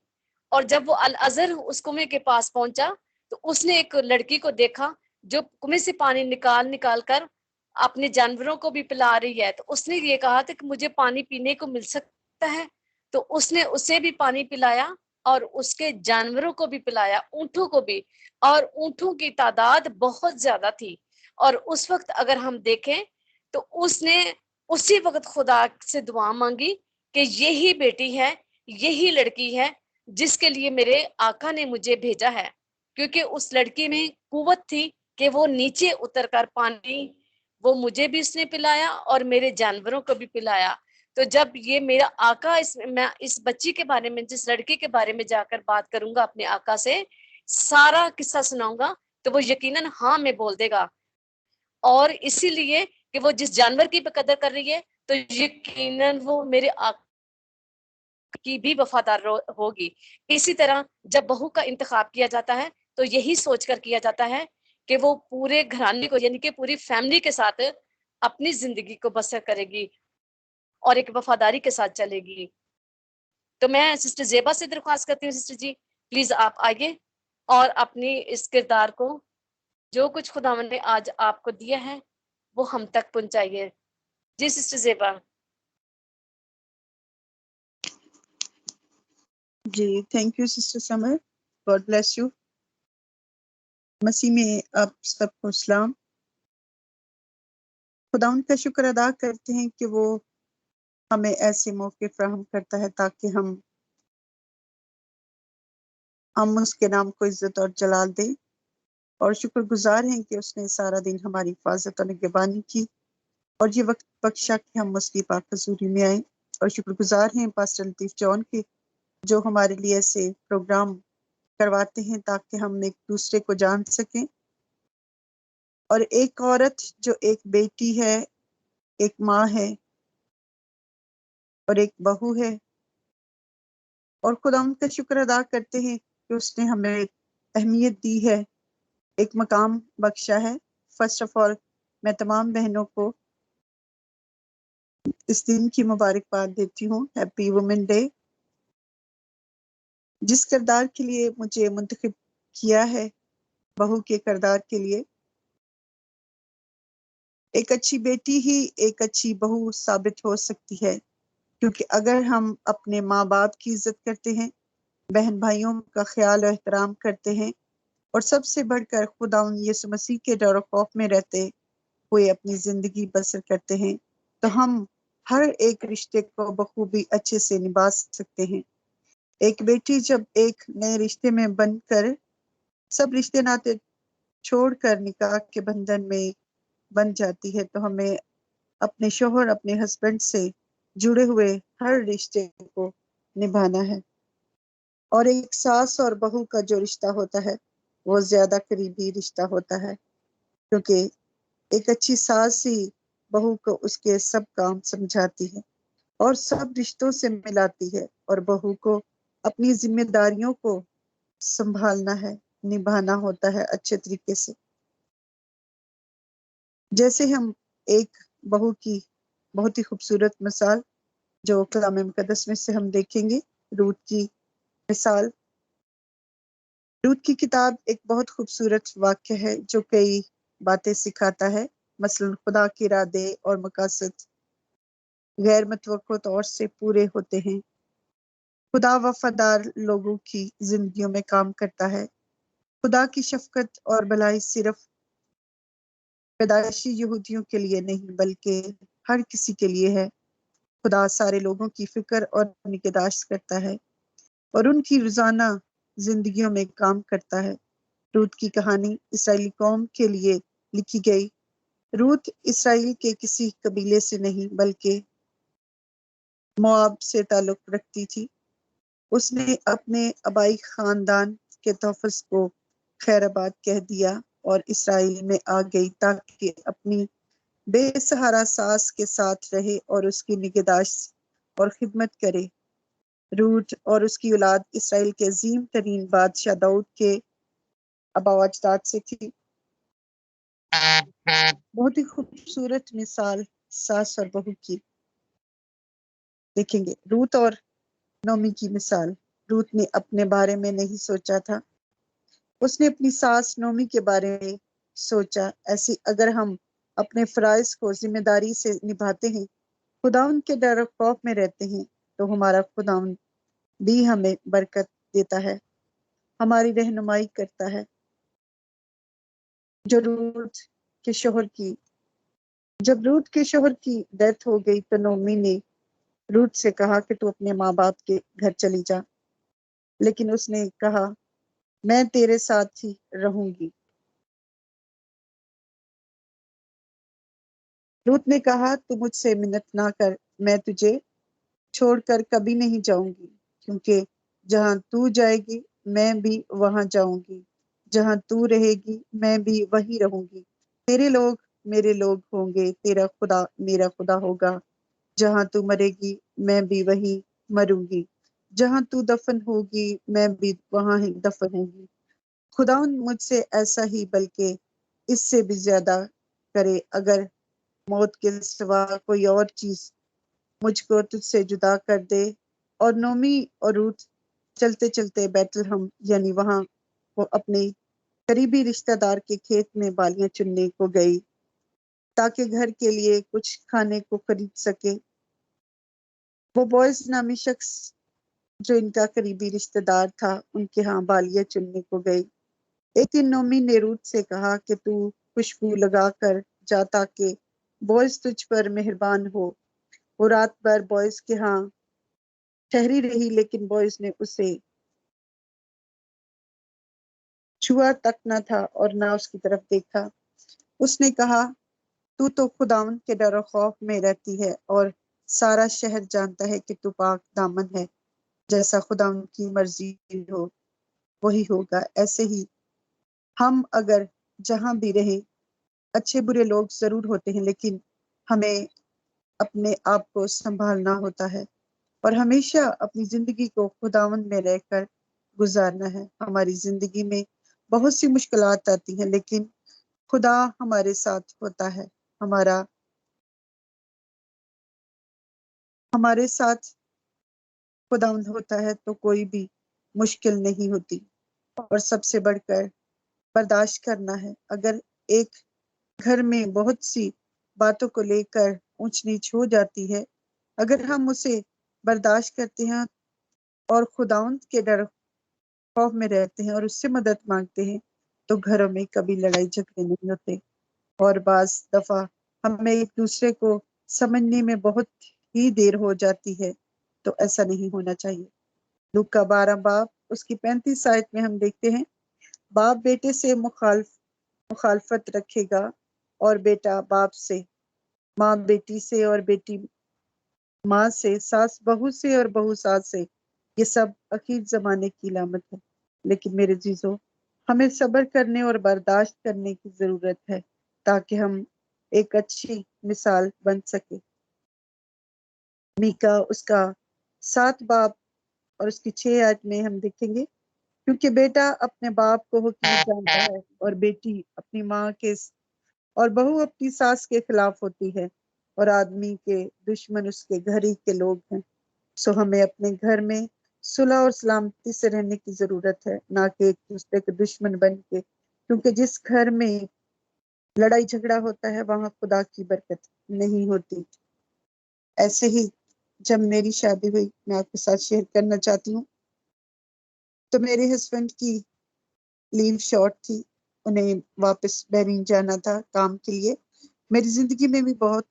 और जब वो अल अजहर उस कुएं के पास पहुंचा तो उसने एक लड़की को देखा जो कुएं से पानी निकाल निकाल कर अपने जानवरों को भी पिला रही है। तो उसने ये कहा था कि मुझे पानी पीने को मिल सकता है। तो उसने उसे भी पानी पिलाया और उसके जानवरों को भी पिलाया, ऊंटों को भी, और ऊंटों की तादाद बहुत ज्यादा थी। और उस वक्त अगर हम देखें तो उसने उसी वक्त खुदा से दुआ मांगी कि यही बेटी है, यही लड़की है जिसके लिए मेरे आका ने मुझे भेजा है। क्योंकि उस लड़की में कुव्वत थी कि वो नीचे उतरकर पानी, वो मुझे भी उसने पिलाया और मेरे जानवरों को भी पिलाया। तो जब ये मेरा आका, मैं इस बच्ची के बारे में, जिस लड़की के बारे में जाकर बात करूंगा अपने आका से, सारा किस्सा सुनाऊंगा, तो वो यकीनन हाँ में बोल देगा। और इसीलिए कि वो जिस जानवर की कदर कर रही है तो यकीनन वो मेरे आका की भी वफादार होगी। इसी तरह जब बहू का इंतखाब किया जाता है तो यही सोचकर किया जाता है कि वो पूरे घराने को, यानी कि पूरी फैमिली के साथ अपनी जिंदगी को बसर करेगी और एक वफादारी के साथ चलेगी। तो मैं सिस्टर जेबा से दरख्वास्त करती हूँ, सिस्टर जी प्लीज आप आइए और अपनी इस किरदार को, जो कुछ खुदावंद ने आज आपको दिया है, वो हम तक पहुंचाइए। जी सिस्टर जेबा। जी, thank you sister Samar, God bless you. मसीह में आप सबको सलाम। खुदावंद का शुक्र अदा करते हैं कि वो हमें ऐसे मौके फराहम करता है ताकि हम उसके नाम को इज्जत और जलाल दें, और शुक्रगुजार हैं कि उसने सारा दिन हमारी हिफाजत और निगरानी की और ये वक्त बख्शा कि हम उसकी पाक हजूरी में आए। और शुक्रगुजार हैं पास्टर लतीफ जॉन के, जो हमारे लिए ऐसे प्रोग्राम करवाते हैं ताकि हम एक दूसरे को जान सकें। और एक औरत जो एक बेटी है, एक माँ है और एक बहू है, और खुदावंद का शुक्र अदा करते हैं कि उसने हमें एक अहमियत दी है, एक मकाम बख्शा है। फर्स्ट ऑफ ऑल मैं तमाम बहनों को इस दिन की मुबारकबाद देती हूँ, हैप्पी वुमेन डे। जिस किरदार के लिए मुझे मुंतखब किया है, बहू के किरदार के लिए, एक अच्छी बेटी ही एक अच्छी बहू साबित हो सकती है। क्योंकि अगर हम अपने माँ बाप की इज्जत करते हैं, बहन भाइयों का ख्याल और एहतराम करते हैं, और सबसे बढ़कर खुदावंद यीशु मसीह के डर और खौफ में रहते हुए अपनी जिंदगी बसर करते हैं, तो हम हर एक रिश्ते को बखूबी अच्छे से निभा सकते हैं। एक बेटी जब एक नए रिश्ते में बनकर सब रिश्ते नाते छोड़कर निकाह के बंधन में बन जाती है, तो हमें अपने शोहर, अपने हस्बैंड से जुड़े हुए हर रिश्ते को निभाना है। और एक सास और बहू का जो रिश्ता होता है वो ज्यादा करीबी रिश्ता होता है, क्योंकि एक अच्छी सास ही बहू को उसके सब काम समझाती है और सब रिश्तों से मिलाती है, और बहू को अपनी जिम्मेदारियों को संभालना है, निभाना होता है अच्छे तरीके से। जैसे हम एक बहू की बहुत ही खूबसूरत मिसाल जो कलाम मुकद्दस में से हम देखेंगे, रूथ की मिसाल। रूथ की किताब एक बहुत खूबसूरत वाक्य है जो कई बातें सिखाता है। मसलन खुदा के इरादे और मकासद गैर मुतवक्को तौर से पूरे होते हैं। खुदा वफादार लोगों की जिंदगियों में काम करता है। खुदा की शफकत और भलाई सिर्फ पैदाइशी यहूदियों के लिए नहीं बल्कि हर किसी के लिए है। खुदा सारे लोगों की फिक्र और निगहदाश्त करता है और उनकी रोजाना जिंदगियों में काम करता है। रूथ की कहानी इसराइली कौम के लिए लिखी गई। रूथ इसराइल के किसी कबीले से नहीं बल्कि मोआब से ताल्लुक रखती थी। उसने अपने आबाई खानदान के तहफ़्फ़ुज़ को खैराबाद कह दिया और इसराइल में आ गई ताकि अपनी बेसहारा सास के साथ रहे और उसकी निगहदाश्त और खिदमत करे। रूथ और उसकी औलाद इसराइल के अजीम तरीन बादशाह दाऊद के आबा अजदाद से थी। बहुत ही खूबसूरत मिसाल सास और बहू की देखेंगे, रूथ और नोमी की मिसाल। रूथ ने अपने बारे में नहीं सोचा था, उसने अपनी सास नोमी के बारे में सोचा। ऐसी अगर हम अपने फराइज को जिम्मेदारी से निभाते हैं, खुदाउन के डर और खौफ में रहते हैं, तो हमारा खुदाउन भी हमें बरकत देता है, हमारी रहनुमाई करता है। जब रूथ के शोहर की डेथ हो गई तो नोमी ने रूथ से कहा कि तू अपने माँ बाप के घर चली जा, लेकिन उसने कहा मैं तेरे साथ ही रहूंगी। रूथ ने कहा तू मुझसे मिन्नत ना कर, मैं तुझे छोड़कर कभी नहीं जाऊंगी, क्योंकि जहां तू जाएगी मैं भी वहां जाऊंगी, जहां तू रहेगी मैं भी वही रहूंगी। तेरे लोग मेरे लोग होंगे, तेरा खुदा मेरा खुदा होगा। जहां तू मरेगी मैं भी वही मरूंगी, जहां तू दफन होगी मैं भी वहां ही दफन होगी। खुदाउन मुझसे ऐसा ही बल्कि इससे भी ज्यादा करे, अगर मौत के सिवा कोई और चीज मुझको तुझसे जुदा कर दे। और नोमी और रूथ चलते चलते बैतलहम यानी वहां वो अपने करीबी रिश्तेदार के खेत में बालियां चुनने को गई, ताकि घर के लिए कुछ खाने को खरीद सके। वो बॉयज नामी शख्स जो इनका करीबी रिश्तेदार था, उनके यहाँ बालियां चुनने को गई। एक दिन नोमी ने रूथ से कहा कि तू खुशबू लगा कर जा, ताकि बॉयज तुझ पर मेहरबान हो। वो रात भर बॉयज के यहाँ ठहरी रही, लेकिन बॉयज ने उसे छुआ तक न था और ना उसकी तरफ देखा। उसने कहा तू तो खुदावन के डर और खौफ में रहती है, और सारा शहर जानता है कि तू पाक दामन है। जैसा खुदावन की मर्जी हो वही होगा। ऐसे ही हम अगर जहां भी रहे, अच्छे बुरे लोग जरूर होते हैं, लेकिन हमें अपने आप को संभालना होता है और हमेशा अपनी जिंदगी को खुदावन में रहकर गुजारना है। हमारी जिंदगी में बहुत सी मुश्किलात आती हैं, लेकिन खुदा हमारे साथ होता है। हमारे साथ खुदावंद होता है तो कोई भी मुश्किल नहीं होती। और सबसे बढ़कर बर्दाश्त करना है। अगर एक घर में बहुत सी बातों को लेकर ऊंच नीच हो जाती है, अगर हम उसे बर्दाश्त करते हैं और खुदावंद के डर खौफ में रहते हैं और उससे मदद मांगते हैं, तो घरों में कभी लड़ाई झगड़े नहीं होते। और बाज दफा हमें एक दूसरे को समझने में बहुत ही देर हो जाती है, तो ऐसा नहीं होना चाहिए। लूका 12 बाब उसकी 35 आयत में हम देखते हैं, बाप बेटे से मुखालफत रखेगा और बेटा बाप से, माँ बेटी से और बेटी माँ से, सास बहू से और बहू सास से। ये सब अखीर जमाने की लामत है। लेकिन मेरे जीजों, हमें सब्र करने और बर्दाश्त करने की जरूरत है, ताकि हम एक अच्छी मिसाल बन सके। मीका उसका 7 बाब और उसकी 6 आयत में हम देखेंगे, क्योंकि बेटा अपने बाप को हकीर जानता है और बेटी अपनी माँ के और बहू अपनी सास के खिलाफ होती है, और आदमी के दुश्मन उसके घर ही के लोग हैं। सो हमें अपने घर में सुलह और सलामती से रहने की जरूरत है, ना कि एक दूसरे के दुश्मन बन के, क्योंकि जिस घर में लड़ाई झगड़ा होता है वहां खुदा की बरकत नहीं होती। ऐसे ही जब मेरी शादी हुई, मैं आपके साथ शेयर करना चाहती हूँ, तो मेरे हस्बैंड की लीव शॉर्ट थी, उन्हें वापस बहरीन जाना था काम के लिए। मेरी जिंदगी में भी बहुत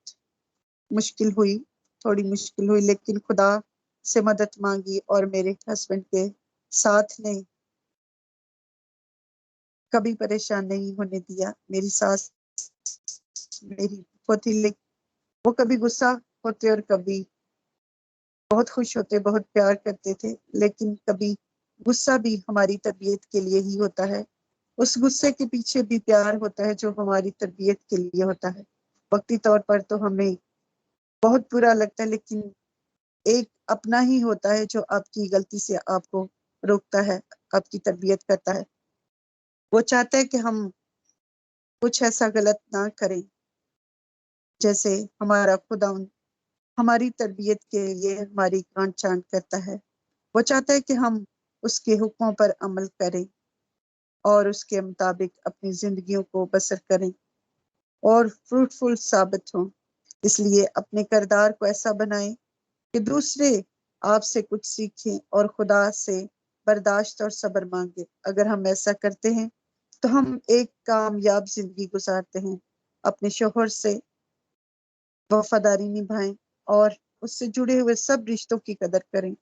मुश्किल हुई, थोड़ी मुश्किल हुई, लेकिन खुदा से मदद मांगी और मेरे हस्बैंड के साथ ने कभी परेशान नहीं होने दिया। मेरी सास मेरी पोती, वो कभी गुस्सा होते और कभी बहुत खुश होते, बहुत प्यार करते थे, लेकिन कभी गुस्सा भी हमारी तरबियत के लिए ही होता है। उस गुस्से के पीछे भी प्यार होता है जो हमारी तरबियत के लिए होता है। वक्ती तौर पर तो हमें बहुत बुरा लगता है, लेकिन एक अपना ही होता है जो आपकी गलती से आपको रोकता है, आपकी तरबियत करता है। वो चाहता है कि हम कुछ ऐसा गलत ना करें, जैसे हमारा खुदा हमारी तरबियत के लिए हमारी कांट छांट करता है। वो चाहता है कि हम उसके हुक्मों पर अमल करें और उसके मुताबिक अपनी जिंदगियों को बसर करें और फ्रूटफुल साबित हों। इसलिए अपने किरदार को ऐसा बनाएं कि दूसरे आपसे कुछ सीखें और खुदा से बर्दाश्त और सब्र मांगे। अगर हम ऐसा करते हैं तो हम एक कामयाब जिंदगी गुजारते हैं। अपने शोहर से वफादारी निभाएं और उससे जुड़े हुए सब रिश्तों की कदर करें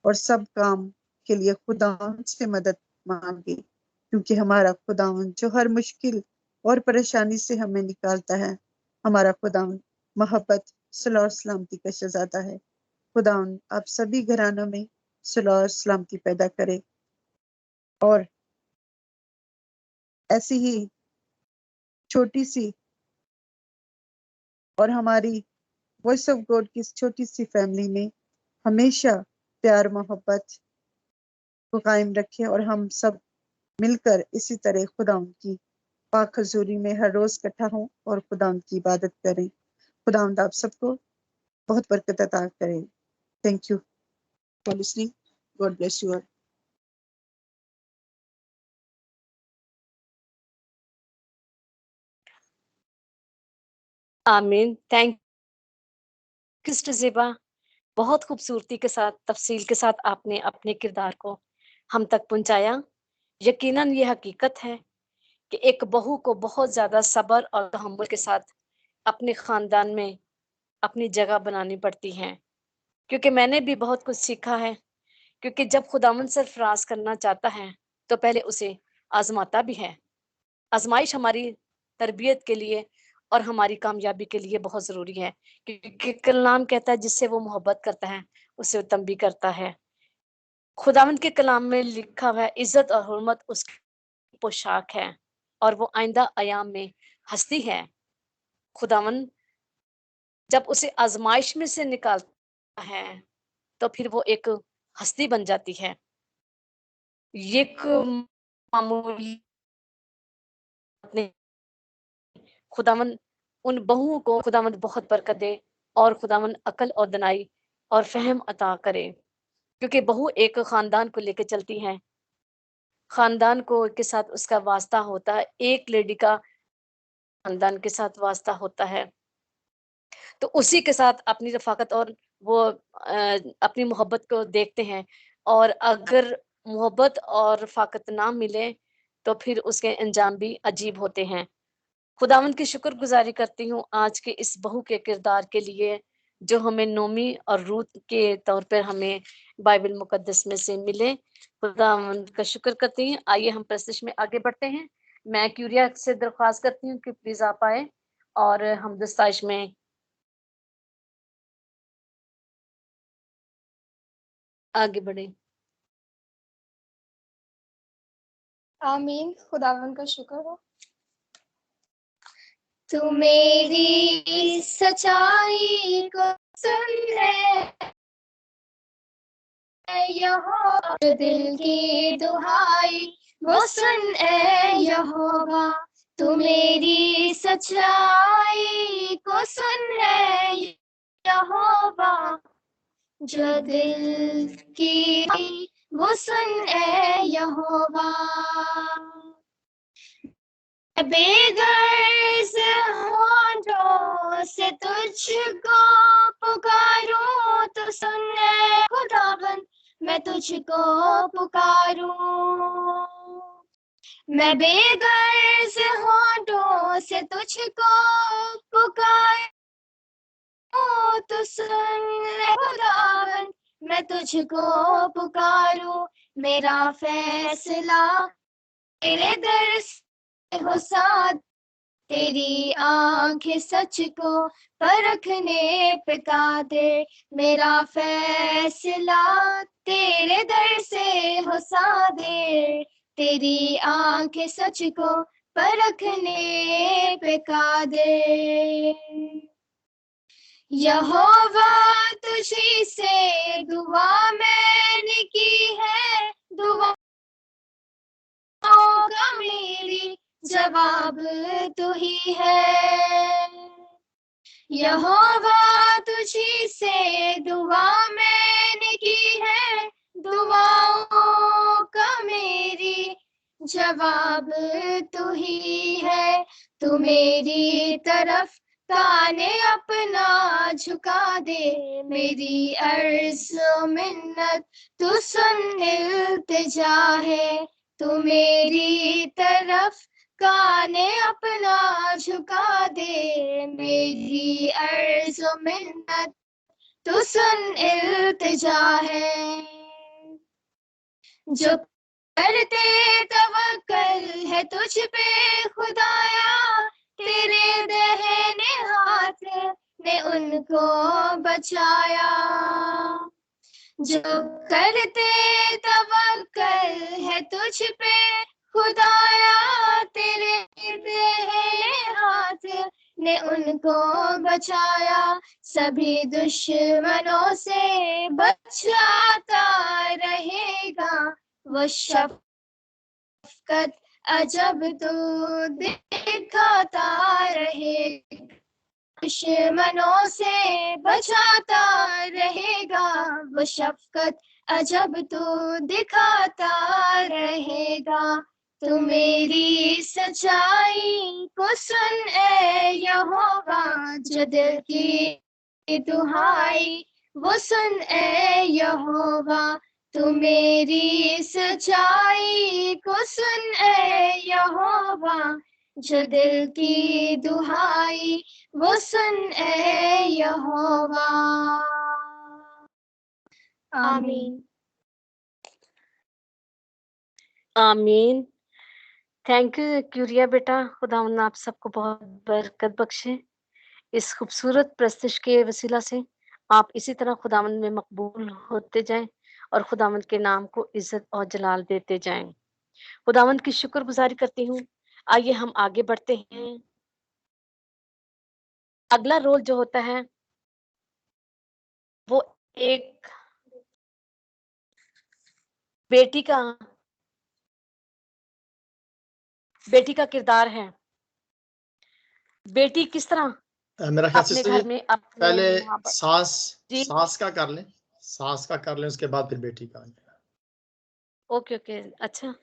और सब काम के लिए खुदावंद से मदद मांगे, क्योंकि हमारा खुदावंद जो हर मुश्किल और परेशानी से हमें निकालता है, हमारा खुदावंद मोहब्बत, सुलह और सलामती का शहजादा है। खुदावंद आप सभी घरानों में सुलह और सलामती पैदा करे और ऐसी ही छोटी सी और हमारी वॉइस ऑफ गॉड की इस छोटी सी फैमिली में हमेशा प्यार मोहब्बत को कायम रखे और हम सब मिलकर इसी तरह खुदावंद की पाक हजूरी में हर रोज इकट्ठा हों और खुदावंद की इबादत करें। खुदावंद आप सबको बहुत बरकत अता करें। Thank you for listening. God bless you all. आमीन। Thank you sister Zeba. बहुत खूबसूरती के साथ, तफसील के साथ आपने अपने किरदार को हम तक पहुंचाया। यकीनन ये हकीकत है कि एक बहू को बहुत ज़्यादा सब्र और तहम्मुल के साथ अपने ख़ानदान में अपनी जगह बनानी पड़ती है, क्योंकि मैंने भी बहुत कुछ सीखा है। क्योंकि जब खुदावंद सरफराज करना चाहता है तो पहले उसे आजमाता भी है। आजमाइश हमारी तरबियत के लिए और हमारी कामयाबी के लिए बहुत ज़रूरी है, क्योंकि कलाम कहता है जिससे वो मोहब्बत करता है उसे तंबी भी करता है। खुदावंद के कलाम में लिखा हुआ है, इज्जत और हुर्मत उसकी पोशाक है और वो आइंदा अयाम में हस्ती है। खुदावंद जब उसे आजमाइश में से निकालता है तो फिर वो एक हस्ती बन जाती है। ये एक मामूली नहीं, खुदावंद उन बहुओं को खुदावंद बहुत बरकत दे और खुदावंद अकल और दनाई और फहम अता करे, क्योंकि बहू एक खानदान को लेकर चलती है। खानदान को के साथ उसका वास्ता होता है, एक लेडी का खानदान के साथ वास्ता होता है, तो उसी के साथ अपनी रफाकत और वो अपनी मोहब्बत को देखते हैं। और अगर मोहब्बत और रफाकत ना मिले तो फिर उसके अंजाम भी अजीब होते हैं। खुदावंद की शुक्रगुजारी करती हूँ आज के इस बहू के किरदार के लिए, जो हमें नोमी और रूत के तौर पर हमें बाइबल मुकद्दस में से मिले। खुदावंद का शुक्र करती हूँ। आइए हम प्रस्तुति में आगे बढ़ते हैं। मैं क्यूरिया से दरख्वास्त करती हूँ कि प्लीज आप आए और हम दस्ताइश में आगे बढ़े। आमीन। खुदावन का शुक्र हो। तू मेरी सच्चाई को सुन ले, यहोवा दिल की दुहाई वो सुन ए यहोवा। तू मेरी सच्चाई को सुन ले यहोवा, जो दिल की वो सुन ए यहोवा। बेगर्ज होठों से तुझको पुकारूं, तो सुन ले खुदावन मैं तुझको पुकारूं। मैं बेगर्ज होठों से तुझको पुकारूं, तो सुन ले खुदावन मैं तुझको पुकारूं। मेरा फैसला तेरे दर से हो साथ, तेरी आंखें सच को परखने पे कादिर। मेरा फैसला तेरे दर से हो सादिर, तेरी आंखें सच को परखने पे कादिर। यहोवा तुझी से दुआ मैंने की है, दुआ का मेरी जवाब तू ही है। यहोवा तुझी से दुआ मैंने की है, दुआओं का मेरी जवाब तू ही है। तू मेरी तरफ काने अपना झुका दे, मेरी अर्ज मिन्नत तू सुन इल्तिजा है। तू मेरी तरफ काने अपना झुका दे, मेरी अर्ज मिन्नत तू सुन इल्तिजा है। जो करते तवक्कल है तुझ पे खुदाया, तेरे दहने हाथ ने उनको बचाया। जो करते तवक्कल है तुझ पे खुदाया, तेरे दहने हाथ ने उनको बचाया। सभी दुश्मनों से बचाता रहेगा, वो शफकत अजब तू दिखाता रहेगा। दुश्मनों से बचाता रहेगा, वो शफकत अजब तू दिखाता रहेगा। तू मेरी सच्चाई को सुन ए यहोवा, जो दिल की दुहाई वो सुन ए यहोवा। तू मेरी सच्चाई को सुन ए यहोवा, जो दिल की दुहाई वो सुन ए यहोवा। आमीन। आमीन। थैंक यू क्यूरिया बेटा, खुदावंद आप सबको बहुत बरकत बख्शे। इस खूबसूरत प्रस्तुति के वसीला से आप इसी तरह खुदावंद में मकबूल होते जाएं और खुदावंद के नाम को इज्जत और जलाल देते जाएं। खुदावंद की शुक्रगुजारी करती हूँ। आइए हम आगे बढ़ते हैं। अगला रोल जो होता है वो एक बेटी का किरदार है। बेटी किस तरह मेरा ख्याल अपने सिस्टर घर जी में अपने पहले माँ बाप जी सास का कर लें, सास का कर लें, उसके बाद फिर बेटी का। ओके ओके अच्छा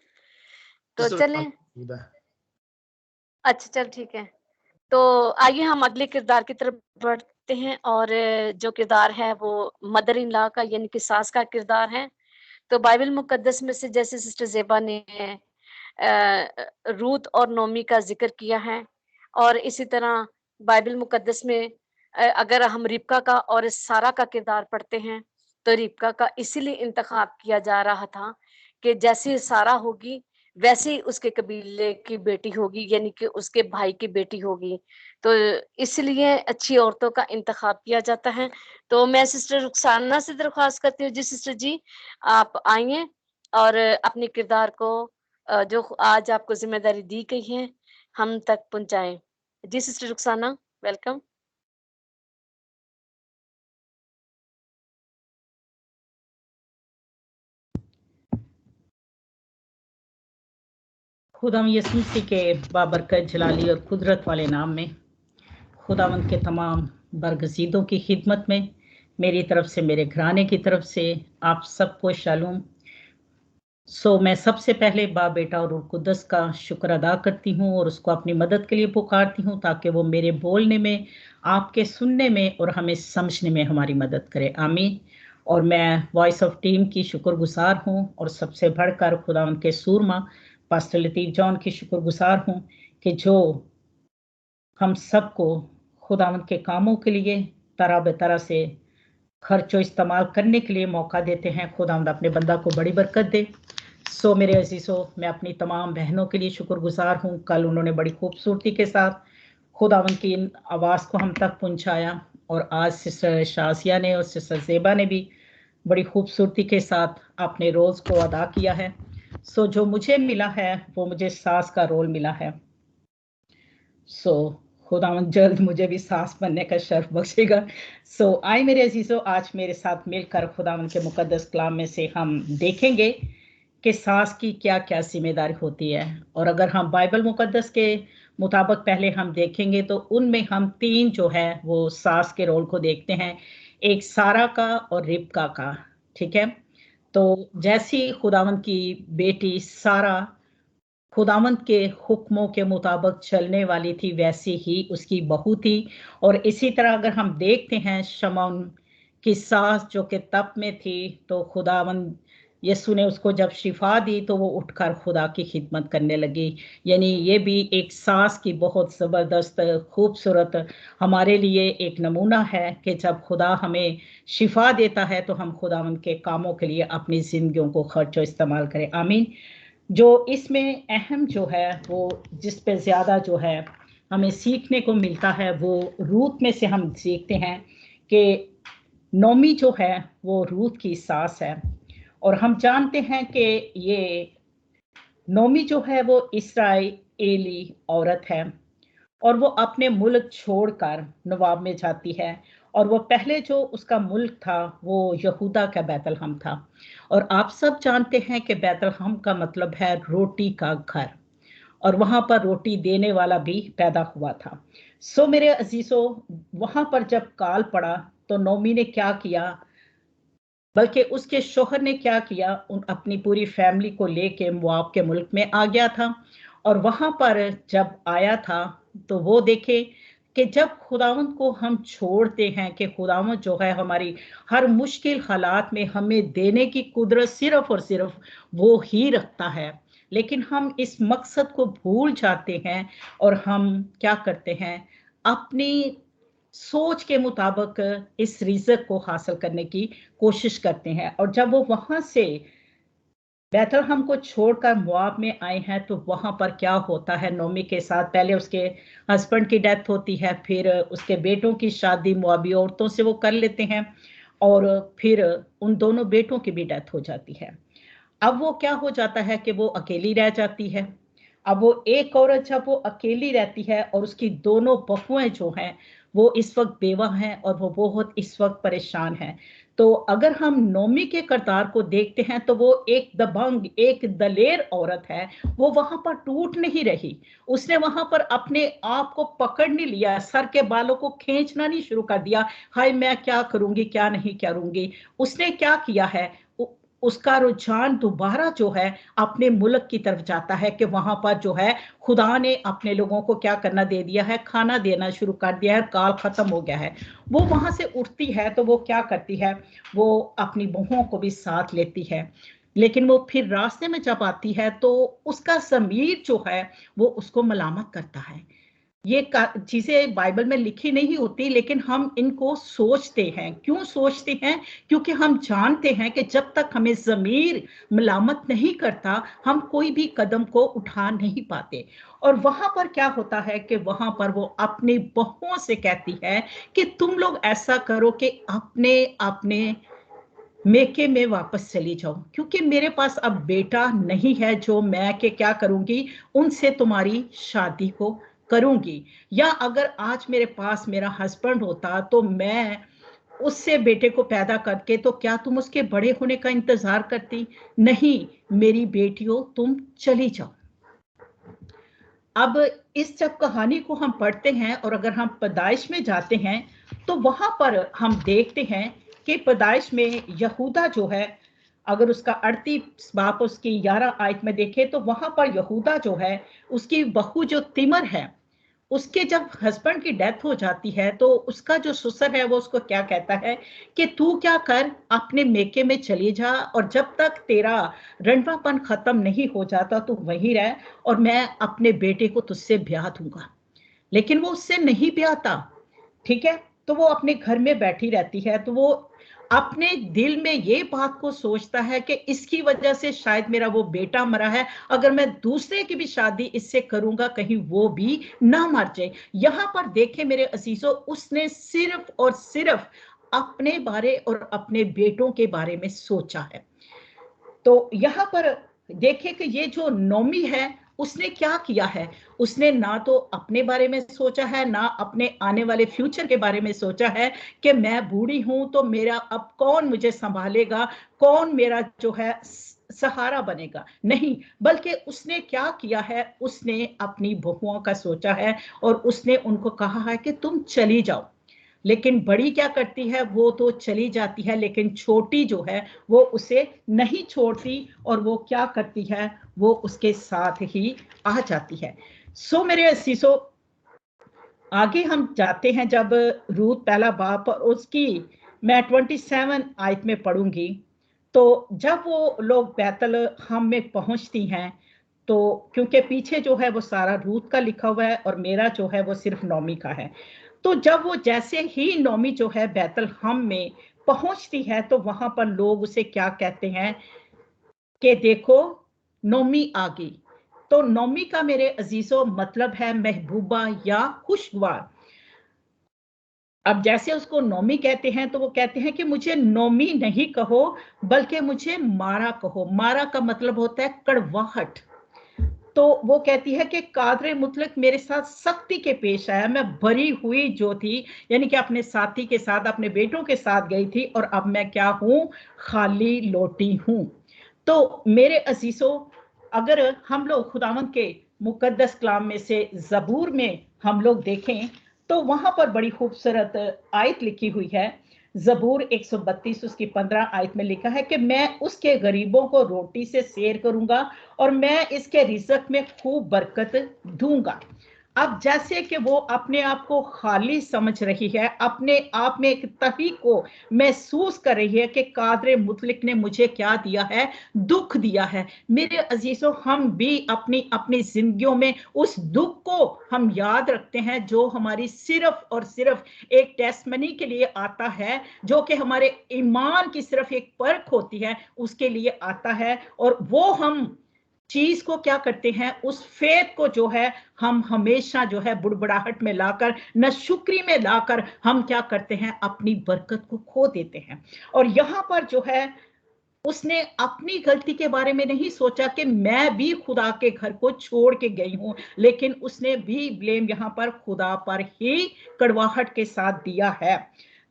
तो सिस्टर चलें। खुदा है। अच्छा चल ठीक है। तो आइए हम अगले किरदार की तरफ बढ़ते हैं और जो किरदार है वो मदर इन लॉ का यानी कि सास का किरदार है। तो बाइबल मुकद्दस में से जैसे सिस्टर ज़ेबा ने रूत और नोमी का जिक्र किया है और इसी तरह बाइबल मुकद्दस में अगर हम रिबका का और सारा का किरदार पढ़ते हैं तो रिबका का इसीलिए इंतखाब किया जा रहा था कि जैसे सारा होगी वैसे ही उसके कबीले की बेटी होगी यानी कि उसके भाई की बेटी होगी। तो इसलिए अच्छी औरतों का इंतखाब किया जाता है। तो मैं सिस्टर रुखसाना से दरख्वास्त करती हूँ जी सिस्टर जी आप आइए और अपने किरदार को जो आज आपको जिम्मेदारी दी गई है हम तक पहुंचाएं। जी सिस्टर रुखसाना वेलकम। खुदाम यसू मसीह के बाबरकत जलाली और कुदरत वाले नाम में खुदावंद के तमाम बरगज़ीदों की खिदमत में मेरी तरफ से मेरे घराने की तरफ से आप सबको शालूम। मैं सबसे पहले बाप बेटा और रूह कुद्दस का शुक्र अदा करती हूँ और उसको अपनी मदद के लिए पुकारती हूँ ताकि वो मेरे बोलने में, आपके सुनने में और हमें समझने में हमारी मदद करे। आमीन। और मैं वॉइस ऑफ टीम की शुक्रगुजार हूँ और सबसे बढ़कर खुदावंद के सूरमा पास्टर लतीफ जॉन की शुक्रगुजार हूँ कि जो हम सबको खुदावंद के कामों के लिए तरह बेतरह से खर्चो इस्तेमाल करने के लिए मौका देते हैं। खुदावंद अपने बंदा को बड़ी बरकत दे। मेरे अजीजों, मैं अपनी तमाम बहनों के लिए शुक्रगुजार हूँ। कल उन्होंने बड़ी खूबसूरती के साथ खुदावंद की इन आवाज़ को हम तक पहुँचाया और आज सिस्टर शाजिया ने और सिस्टर ज़ेबा ने भी बड़ी खूबसूरती के साथ अपने रोल्स को अदा किया है। जो मुझे मिला है वो मुझे सास का रोल मिला है। खुदावंद जल्द मुझे भी सास बनने का शर्फ बख्शेगा। आए मेरे अजीजों, आज मेरे साथ मिलकर खुदावंद के मुकद्दस कलाम में से हम देखेंगे कि सास की क्या क्या जिम्मेदारी होती है। और अगर हम बाइबल मुकद्दस के मुताबिक पहले हम देखेंगे तो उनमें हम तीन जो है वो सास के रोल को देखते हैं, एक सारा का और रिबका का। ठीक है, तो जैसी खुदावंद की बेटी सारा खुदावंद के हुक्मों के मुताबिक चलने वाली थी, वैसी ही उसकी बहू थी। और इसी तरह अगर हम देखते हैं शमौन की सास जो कि तप में थी, तो खुदावंद यीशु ने उसको जब शिफा दी तो वो उठकर खुदा की खिदमत करने लगी। यानी ये भी एक सास की बहुत ज़बरदस्त खूबसूरत हमारे लिए एक नमूना है कि जब खुदा हमें शिफा देता है तो हम खुदावंद के कामों के लिए अपनी ज़िंदगियों को खर्चो इस्तेमाल करें। आमीन। जो इसमें अहम जो है वो जिस पे ज़्यादा जो है हमें सीखने को मिलता है वो रूत में से हम सीखते हैं कि नोमी जो है वो रूत की सास है। और हम जानते हैं कि ये नोमी जो है वो इस्राएली औरत है और वो अपने मुल्क छोड़कर नवाब में जाती है। और वो पहले जो उसका मुल्क था वो यहूदा का बैतलहम था। और आप सब जानते हैं कि बैतलहम का मतलब है रोटी का घर, और वहां पर रोटी देने वाला भी पैदा हुआ था। सो मेरे अजीजों, वहां पर जब काल पड़ा तो नोमी ने क्या किया, बल्कि उसके शोहर ने क्या किया, अपनी पूरी फैमिली को लेके मुआब के मुल्क में आ गया था। और वहां पर जब आया था तो वो देखे कि जब खुदावंद को हम छोड़ते हैं कि खुदावंद जो है हमारी हर मुश्किल हालात में हमें देने की कुदरत सिर्फ और सिर्फ वो ही रखता है, लेकिन हम इस मकसद को भूल जाते हैं और हम क्या करते हैं, अपनी सोच के मुताबिक इस रिज़्क को हासिल करने की कोशिश करते हैं। और जब वो वहां से बैतलहम को छोड़कर मुआब में आए हैं तो वहां पर क्या होता है, नोमी के साथ पहले उसके हस्बैंड की डेथ होती है, फिर उसके बेटों की शादी मुआबी औरतों से वो कर लेते हैं और फिर उन दोनों बेटों की भी डेथ हो जाती है। अब वो क्या हो जाता है कि वो अकेली रह जाती है। अब वो एक औरत जब वो अकेली रहती है और उसकी दोनों बहुएं जो हैं वो इस वक्त बेवा हैं और वो बहुत इस वक्त परेशान हैं। तो अगर हम नोमी के किरदार को देखते हैं तो वो एक दबंग, एक दलेर औरत है। वो वहां पर टूट नहीं रही, उसने वहां पर अपने आप को पकड़ नहीं लिया, सर के बालों को खींचना नहीं शुरू कर दिया, हाय मैं क्या करूंगी क्या नहीं करूंगी। उसने क्या किया है, उसका रुझान दोबारा जो है अपने मुल्क की तरफ जाता है कि वहां पर जो है खुदा ने अपने लोगों को क्या करना दे दिया है, खाना देना शुरू कर दिया है, काल खत्म हो गया है। वो वहां से उठती है तो वो क्या करती है, वो अपनी बहुओं को भी साथ लेती है। लेकिन वो फिर रास्ते में जब आती है तो उसका ज़मीर जो है वो उसको मलामत करता है। ये चीजें बाइबल में लिखी नहीं होती, लेकिन हम इनको सोचते हैं। क्यों सोचते हैं? क्योंकि हम जानते हैं कि जब तक हमें ज़मीर मलामत नहीं करता हम कोई भी कदम को उठा नहीं पाते। और वहां पर क्या होता है कि वहां पर वो अपनी बहुओं से कहती है कि तुम लोग ऐसा करो कि अपने अपने मेके में वापस चली जाओ, क्योंकि मेरे पास अब बेटा नहीं है जो मैं के क्या करूंगी, उनसे तुम्हारी शादी को करूंगी। या अगर आज मेरे पास मेरा हस्बैंड होता तो मैं उससे बेटे को पैदा करके, तो क्या तुम उसके बड़े होने का इंतजार करती? नहीं, मेरी बेटियों तुम चली जाओ। अब इस जब कहानी को हम पढ़ते हैं और अगर हम पैदाइश में जाते हैं तो वहां पर हम देखते हैं कि पैदाइश में यहूदा जो है, अगर उसका 38 बाप उसकी 11 आयत में देखे तो वहां पर यहूदा जो है उसकी बहू जो तिमर है, उसके जब हस्बैंड की डेथ हो जाती है तो उसका जो ससुर है वो उसको क्या कहता है कि तू क्या कर, अपने मेके में चली जा और जब तक तेरा रंडवापन खत्म नहीं हो जाता तू वहीं रह और मैं अपने बेटे को तुझसे ब्याह दूंगा। लेकिन वो उससे नहीं ब्याहता, ठीक है, तो वो अपने घर में बैठी रहती है। तो वो अपने दिल में ये बात को सोचता है कि इसकी वजह से शायद मेरा वो बेटा मरा है, अगर मैं दूसरे की भी शादी इससे करूंगा कहीं वो भी ना मर जाए। यहां पर देखे मेरे अजीजों, उसने सिर्फ और सिर्फ अपने बारे और अपने बेटों के बारे में सोचा है। तो यहां पर देखे कि ये जो नोमी है उसने क्या किया है, उसने ना तो अपने बारे में सोचा है ना अपने आने वाले फ्यूचर के बारे में सोचा है कि मैं बूढ़ी हूं तो मेरा अब कौन मुझे संभालेगा, कौन मेरा जो है सहारा बनेगा। नहीं, बल्कि उसने क्या किया है, उसने अपनी बहुओं का सोचा है और उसने उनको कहा है कि तुम चली जाओ। लेकिन बड़ी क्या करती है, वो तो चली जाती है, लेकिन छोटी जो है वो उसे नहीं छोड़ती और वो क्या करती है, वो उसके साथ ही आ जाती है। सो मेरे असीसों, आगे हम जाते हैं, जब रूत पहला बाप और उसकी मैं 27 आयत में पढ़ूंगी, तो जब वो लोग बैतल हम में पहुंचती हैं, तो क्योंकि पीछे जो है वो सारा रूत का लिखा हुआ है और मेरा जो है वो सिर्फ नौमी का है, तो जब वो जैसे ही नौमी जो है बैतल हम में पहुंचती है, तो वहां पर लोग उसे क्या कहते हैं कि देखो नौमी आ गई। तो नौमी का मेरे अजीजों मतलब है महबूबा या खुशगवार। अब जैसे उसको नौमी कहते हैं, तो वो कहते हैं कि मुझे नौमी नहीं कहो बल्कि मुझे मारा कहो। मारा का मतलब होता है कड़वाहट। तो वो कहती है कि कादरे मुतलक मेरे साथ सख्ती के पेश आया, मैं भरी हुई जो थी, यानी कि अपने साथी के साथ, अपने बेटों के साथ गई थी, और अब मैं क्या हूं, खाली लौटी हूं। तो मेरे अजीजों, अगर हम लोग खुदावंद के मुकद्दस कलाम में से ज़बूर में हम लोग देखें, तो वहां पर बड़ी खूबसूरत आयत लिखी हुई है। ज़बूर 132 उसकी 15 आयत में लिखा है कि मैं उसके गरीबों को रोटी से सेर करूंगा और मैं इसके रिज़्क में खूब बरकत दूंगा। अब जैसे कि वो अपने आप को खाली समझ रही है, अपने आप में एक तही को महसूस कर रही है कि कादरे मुतलिक ने मुझे क्या दिया है, दुख दिया है। मेरे अजीजों, हम भी अपनी अपनी जिंदगियों में उस दुख को हम याद रखते हैं, जो हमारी सिर्फ और सिर्फ एक टेस्टमनी के लिए आता है, जो कि हमारे ईमान की सिर्फ एक परख होती है, उसके लिए आता है। और वो हम चीज को क्या करते हैं, उस फेथ को जो है हम हमेशा जो है बुड़बड़ाहट में लाकर, नाशुक्री में लाकर हम क्या करते हैं, अपनी बरकत को खो देते हैं। और यहां पर जो है उसने अपनी गलती के बारे में नहीं सोचा कि मैं भी खुदा के घर को छोड़ के गई हूं, लेकिन उसने भी ब्लेम यहां पर खुदा पर ही कड़वाहट के साथ दिया है।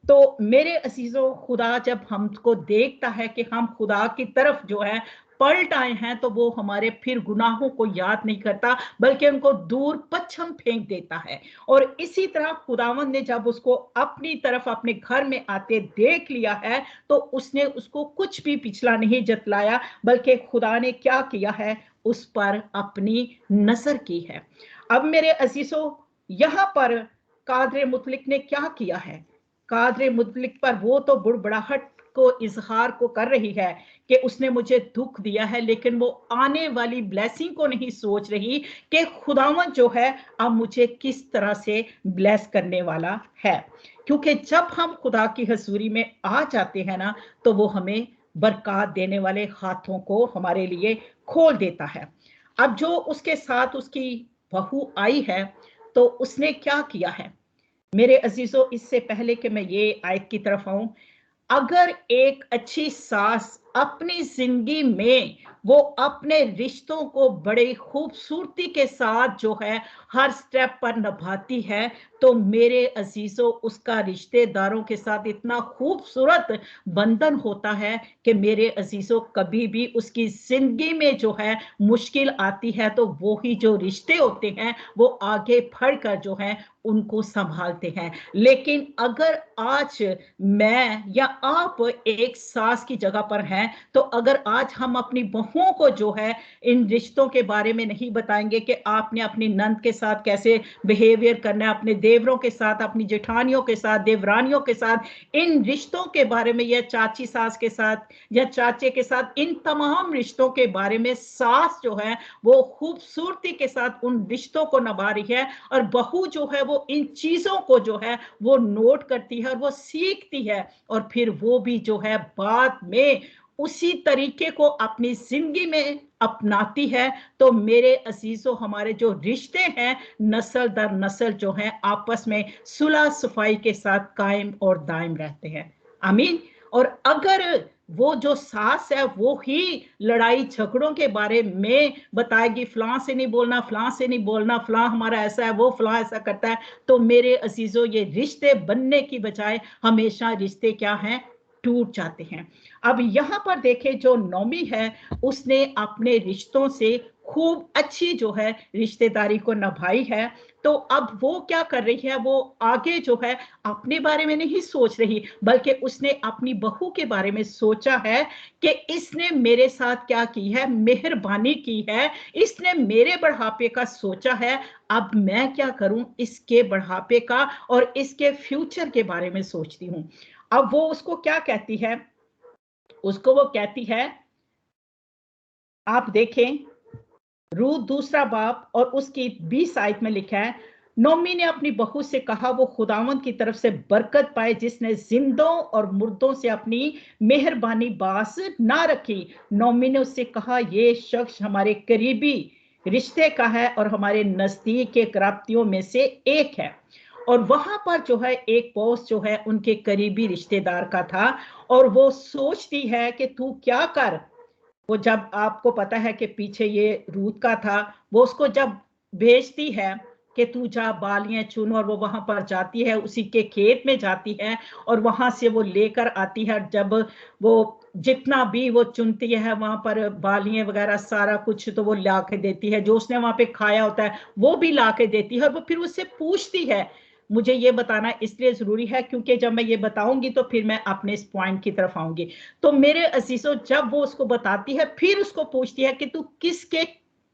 तो मेरे अजीजों, खुदा जब हमको देखता है कि हम खुदा की तरफ जो है पलट आए हैं, तो वो हमारे फिर गुनाहों को याद नहीं करता, बल्कि उनको दूर पश्चिम फेंक देता है। और इसी तरह खुदावंद ने जब उसको अपनी तरफ अपने घर में आते देख लिया है, तो उसने उसको कुछ भी पिछला नहीं जतलाया, बल्कि खुदा ने क्या किया है, उस पर अपनी नजर की है। अब मेरे अजीजों, यहां पर कादरे मुतलिक ने क्या किया है, कादरे मुतलिक पर वो तो बुड़बड़ाहट को इजहार को कर रही है कि उसने मुझे दुख दिया है, लेकिन वो आने वाली ब्लेसिंग को नहीं सोच रही कि खुदावंद जो है अब मुझे किस तरह से ब्लेस करने वाला है। क्योंकि जब हम खुदा की हजूरी में आ जाते हैं ना, तो वो हमें बरकत देने वाले हाथों को हमारे लिए खोल देता है। अब जो उसके साथ उसकी बहू आई है, तो उसने क्या किया है मेरे अजीजों, इससे पहले कि मैं ये आयत की तरफ आऊं, अगर एक अच्छी सास अपनी जिंदगी में वो अपने रिश्तों को बड़े खूबसूरती के साथ जो है हर स्टेप पर निभाती है, तो मेरे अजीजों उसका रिश्तेदारों के साथ इतना खूबसूरत बंधन होता है कि मेरे अजीजों कभी भी उसकी जिंदगी में जो है मुश्किल आती है, तो वो ही जो रिश्ते होते हैं वो आगे बढ़कर जो है उनको संभालते हैं। लेकिन अगर आज मैं या आप एक सास की जगह पर हैं, तो अगर आज हम अपनी बहुओं को जो है इन रिश्तों के बारे में नहीं बताएंगे कि आपने अपनी नंद के साथ कैसे बिहेवियर करना है, अपने देवरों के साथ, अपनी जेठानियों के साथ, देवरानियों के साथ, इन रिश्तों के बारे में, या चाची सास के साथ या चाचे के साथ, इन तमाम रिश्तों के बारे में सास जो है वो खूबसूरती के साथ उन रिश्तों को निभा रही है, और बहू जो है वो इन चीजों को जो है वो नोट करती है और वो सीखती है, और फिर वो भी जो है बाद में उसी तरीके को अपनी जिंदगी में अपनाती है। तो मेरे अजीजों, हमारे जो रिश्ते हैं नस्ल दर नस्ल जो हैं आपस में सुलह सफाई के साथ कायम और दायम रहते हैं। आमीन। और अगर वो जो सास है वो ही लड़ाई झगड़ों के बारे में बताएगी, फलां से नहीं बोलना, फलां से नहीं बोलना, फलां हमारा ऐसा है, वो फलां ऐसा करता है, तो मेरे अजीजों ये रिश्ते बनने की बजाय हमेशा रिश्ते क्या हैं, टूट जाते हैं। अब यहाँ पर देखें, जो नोमी है उसने अपने रिश्तों से खूब अच्छी जो है रिश्तेदारी को निभाई है। तो अब वो क्या कर रही है, वो आगे जो है अपने बारे में नहीं सोच रही, बल्कि उसने अपनी बहू के बारे में सोचा है कि इसने मेरे साथ क्या की है, मेहरबानी की है, इसने मेरे बढ़ापे का सोचा है, अब मैं क्या करूं, इसके बढ़ापे का और इसके फ्यूचर के बारे में सोचती हूं। अब वो उसको क्या कहती है, उसको वो कहती है, आप देखें रूत 2 बाब और उसकी 20 आयत में लिखा है, नोमी ने अपनी बहू से कहा वो खुदावंद की तरफ से बरकत पाए जिसने जिंदों और मुर्दों से अपनी मेहरबानी बास ना रखी। नोमी ने उससे कहा ये शख्स हमारे करीबी रिश्ते का है और हमारे नजदीक के कराबतियों में से एक है। और वहां पर जो है एक बोस जो है उनके करीबी रिश्तेदार का था, और वो सोचती है कि तू क्या कर, वो जब आपको पता है कि पीछे ये रूत का था, वो उसको जब भेजती है कि तू जा बालियां चुन, और वो वहां पर जाती है, उसी के खेत में जाती है और वहां से वो लेकर आती है। जब वो जितना भी वो चुनती है वहां पर बालियां वगैरह सारा कुछ, तो वो ला के देती है, जो उसने वहां पे खाया होता है वो भी ला के देती है। और वो फिर उससे पूछती है, मुझे ये बताना इसलिए जरूरी है क्योंकि जब मैं ये बताऊंगी तो फिर मैं अपने इस पॉइंट की तरफ आऊंगी। तो मेरे अजीजों, जब वो उसको बताती है, फिर उसको पूछती है कि तू किसके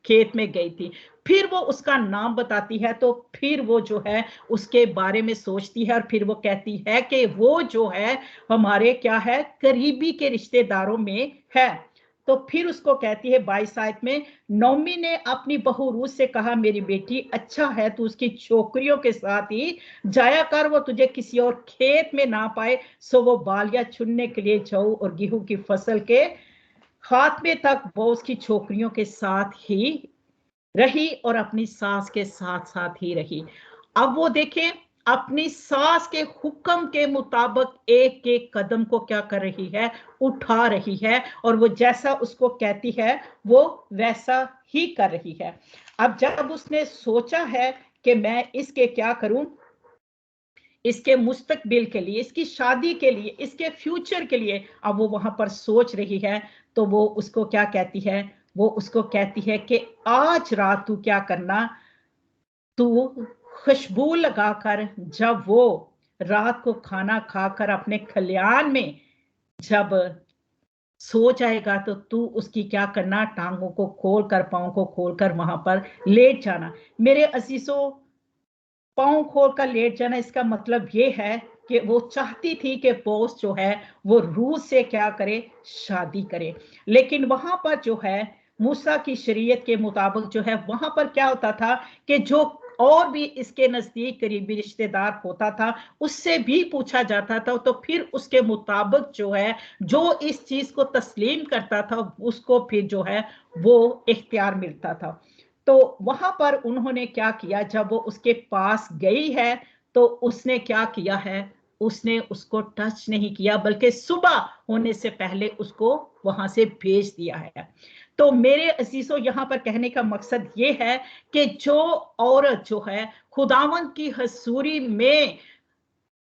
खेत में गई थी, फिर वो उसका नाम बताती है, तो फिर वो जो है उसके बारे में सोचती है, और फिर वो कहती है कि वो जो है हमारे क्या है, करीबी के रिश्तेदारों में है। तो फिर उसको कहती है 22 आयत में, नौमी ने अपनी बहू रूत से कहा मेरी बेटी अच्छा है तू उसकी छोकरियों के साथ ही जाया कर, वो तुझे किसी और खेत में ना पाए। सो वो बालियां चुनने के लिए जौ और गेहूं की फसल के खात्मे तक वो उसकी छोकरियों के साथ ही रही और अपनी सास के साथ साथ ही रही। अब वो देखें अपनी सास के हुक्म के मुताबिक एक एक कदम को क्या कर रही है, उठा रही है, और वो जैसा उसको कहती है वो वैसा ही कर रही है। अब जब उसने सोचा है कि मैं इसके क्या करूं, इसके मुस्तकबिल के लिए, इसकी शादी के लिए, इसके फ्यूचर के लिए अब वो वहां पर सोच रही है, तो वो उसको क्या कहती है, वो उसको कहती है कि आज रात तू क्या करना, तू खुशबू लगाकर जब वो रात को खाना खाकर अपने खलियान में जब सो जाएगा तो तू उसकी क्या करना, टांगों को खोलकर, पांव को खोलकर वहां पर लेट जाना। मेरे अजीजों, पांव खोलकर लेट जाना, इसका मतलब ये है कि वो चाहती थी कि बोस जो है वो रूस से क्या करे, शादी करे। लेकिन वहां पर जो है मूसा की शरीयत के मुताबिक जो है वहां पर क्या होता था कि जो और भी इसके नजदीक करीबी रिश्तेदार होता था उससे भी पूछा जाता था, तो फिर उसके मुताबिक जो है जो इस चीज को तस्लीम करता था उसको फिर जो है वो इख्तियार मिलता था। तो वहां पर उन्होंने क्या किया, जब वो उसके पास गई है तो उसने क्या किया है, उसने उसको टच नहीं किया, बल्कि सुबह होने से पहले उसको वहां से भेज दिया है। तो मेरे अजीजों, यहां पर कहने का मकसद ये है कि जो औरत जो है खुदावंद की हजूरी में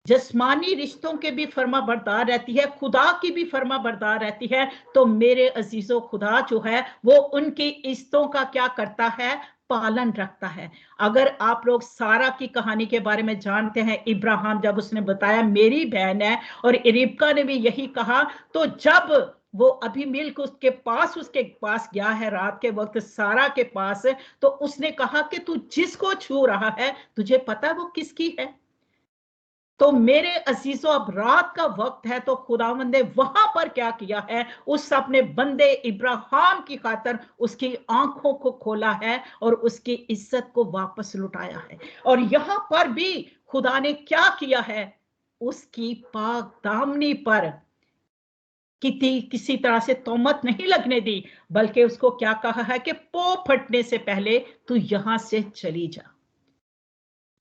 जिस्मानी रिश्तों के भी फर्मा बरदार रहती है, खुदा की भी फर्मा बरदार रहती है, तो मेरे अजीजों खुदा जो है वो उनकी इज्जतों का क्या करता है, पालन रखता है। अगर आप लोग सारा की कहानी के बारे में जानते हैं, इब्राहिम जब उसने बताया मेरी बहन है, और रिबका ने भी यही कहा, तो जब वो अबीमेलेक उसके पास गया है रात के वक्त सारा के पास, तो उसने कहा कि तू जिसको छू रहा है तुझे पता है वो किसकी है। तो मेरे अजीजों, अब रात का वक्त है, तो खुदावंद ने वहां पर क्या किया है, उस अपने बंदे इब्राहिम की खातिर उसकी आंखों को खोला है और उसकी इज्जत को वापस लुटाया है। और यहां पर भी खुदा ने क्या किया है, उसकी पाक दामनी पर किसी तरह से तोहमत नहीं लगने दी, बल्कि उसको क्या कहा है कि पो फटने से पहले तू यहां से चली जा।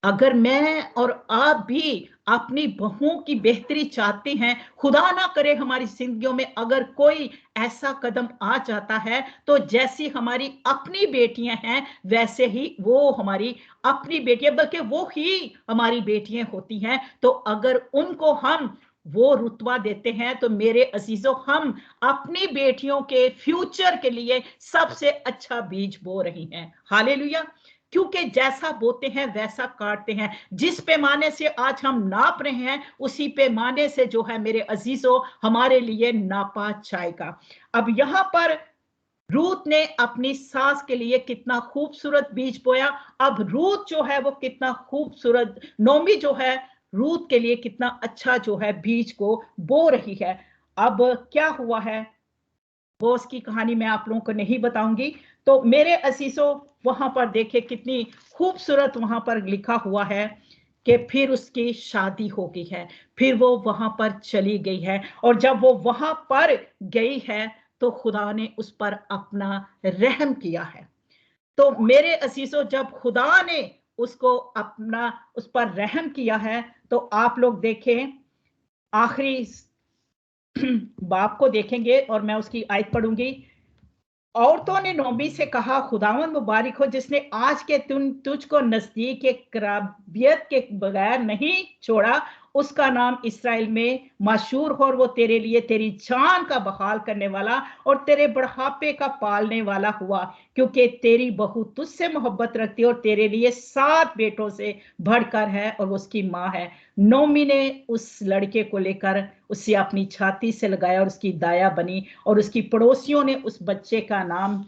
अगर मैं और आप भी अपनी बहुओं की बेहतरी चाहते हैं, खुदा ना करे हमारी जिंदगियों में अगर कोई ऐसा कदम आ जाता है, तो जैसी हमारी अपनी बेटियां हैं वैसे ही वो हमारी अपनी बेटियां, बल्कि वो ही हमारी बेटियां होती हैं। तो अगर उनको हम वो रुतबा देते हैं। तो मेरे अजीजों, हम अपनी बेटियों के फ्यूचर के लिए सबसे अच्छा बीज बो रही हैं। हालेलुया। क्योंकि जैसा बोते हैं वैसा काटते हैं। जिस पैमाने से आज हम नाप रहे हैं, उसी पैमाने से जो है मेरे अजीजों हमारे लिए नापा जाएगा। अब यहां पर रूत ने अपनी सास के लिए कितना खूबसूरत बीज बोया। अब रूत जो है वो कितना खूबसूरत, नोमी जो है रूत के लिए कितना अच्छा जो है बीज को बो रही है। अब क्या हुआ है वो उसकी कहानी मैं आप लोगों को नहीं बताऊंगी। तो मेरे असीसों, वहां पर देखे कितनी खूबसूरत वहां पर लिखा हुआ है कि फिर उसकी शादी हो गई है, फिर वो वहां पर चली गई है। और जब वो वहां पर गई है तो खुदा ने उस पर अपना रहम किया है। तो मेरे असीसों, जब खुदा ने उसको अपना उस पर रहम किया है, तो आप लोग देखें आखिरी बाप को देखेंगे और मैं उसकी आयत पढ़ूंगी। औरतों ने नोमी से कहा, खुदावन मुबारक हो जिसने आज के तुझको नजदीक के कराबियत के बगैर नहीं छोड़ा। उसका नाम इस्राएल में मशहूर हो, और वो तेरे लिए तेरी जान का बहाल करने वाला और तेरे बढ़ापे का पालने वाला हुआ, क्योंकि तेरी बहू तुझसे मोहब्बत रखती है और तेरे लिए 7 बेटों से बढ़कर है और वो उसकी माँ है। नोमी ने उस लड़के को लेकर उसे अपनी छाती से लगाया और उसकी दाया बनी, और उसकी पड़ोसियों ने उस बच्चे का नाम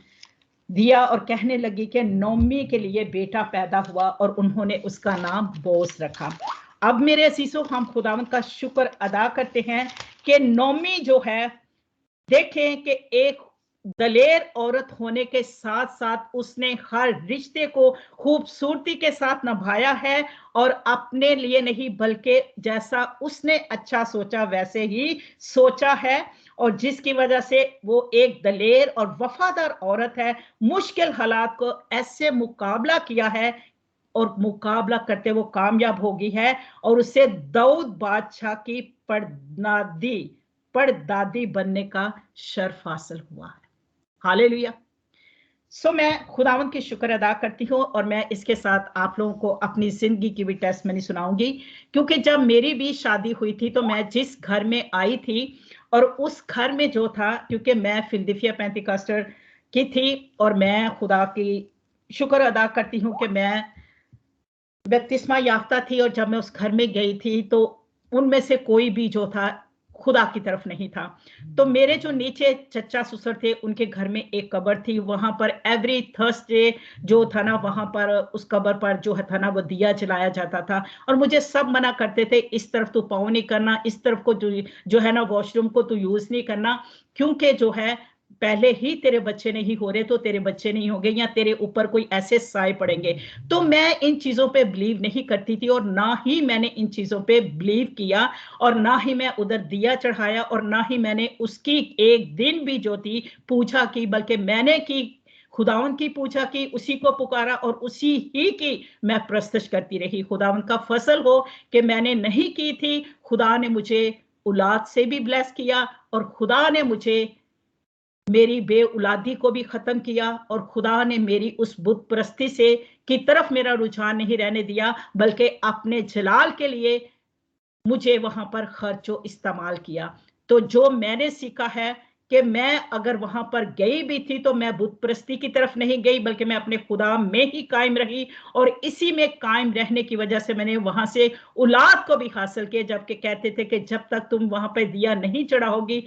दिया और कहने लगी कि नोमी के लिए बेटा पैदा हुआ, और उन्होंने उसका नाम बोस रखा। अब मेरे असीसों, हम खुदावंद का शुक्र अदा करते हैं कि नोमी जो है, देखें कि एक दलेर औरत होने के साथ साथ उसने हर रिश्ते को खूबसूरती के साथ निभाया है, और अपने लिए नहीं बल्कि जैसा उसने अच्छा सोचा वैसे ही सोचा है, और जिसकी वजह से वो एक दलेर और वफादार औरत है। मुश्किल हालात को ऐसे मुकाबला किया है और मुकाबला करते वो कामयाब हो गई है, और उससे दाऊद बादशाह की परदादी बनने का शर्फ हासिल हुआ है। हालेलुया। सो मैं खुदावंद की शुक्र अदा करती हूँ, और मैं इसके साथ आप लोगों को अपनी जिंदगी की भी टेस्टमनी सुनाऊंगी। क्योंकि जब मेरी भी शादी हुई थी तो मैं जिस घर में आई थी, और उस घर में जो था, क्योंकि मैं फिलदिफिया पेंटिकॉस्टर की थी, और मैं खुदा की शुक्र अदा करती हूँ कि मैं बपतिस्मा याफ्ता थी, और जब मैं उस घर में गई थी तो उनमें से कोई भी जो था खुदा की तरफ नहीं था। तो मेरे जो नीचे चचा ससुर थे, उनके घर में एक कब्र थी। वहां पर एवरी थर्सडे जो था ना, वहां पर उस कब्र पर जो था ना, वो दिया जलाया जाता था। और मुझे सब मना करते थे, इस तरफ तो पाँव नहीं करना, इस तरफ को जो है ना वॉशरूम को तो यूज नहीं करना, क्योंकि जो है पहले ही तेरे बच्चे नहीं हो रहे तो तेरे बच्चे नहीं होंगे, या तेरे ऊपर कोई ऐसे साए पड़ेंगे। तो मैं इन चीजों पे बिलीव नहीं करती थी, और ना ही मैंने इन चीजों पे बिलीव किया, और ना ही मैं उधर दिया चढ़ाया, और ना ही मैंने उसकी एक दिन भी जो थी पूजा की, बल्कि मैंने की खुदावन की पूजा की, उसी को पुकारा और उसी ही की मैं प्रस्तुत करती रही। खुदावन का फसल हो कि मैंने नहीं की थी, खुदा ने मुझे औलाद से भी ब्लेस किया, और खुदा ने मुझे मेरी बेऔलादी को भी खत्म किया, और खुदा ने मेरी उस बुत परस्ती से की तरफ मेरा रुझान नहीं रहने दिया, बल्कि अपने जलाल के लिए मुझे वहां पर खर्चो इस्तेमाल किया। तो जो मैंने सीखा है कि मैं अगर वहां पर गई भी थी तो मैं बुत परस्ती की तरफ नहीं गई, बल्कि मैं अपने खुदा में ही कायम रही, और इसी में कायम रहने की वजह से मैंने वहां से औलाद को भी हासिल किया। जबकि कहते थे कि जब तक तुम वहां पर दिया नहीं चढ़ाओगी,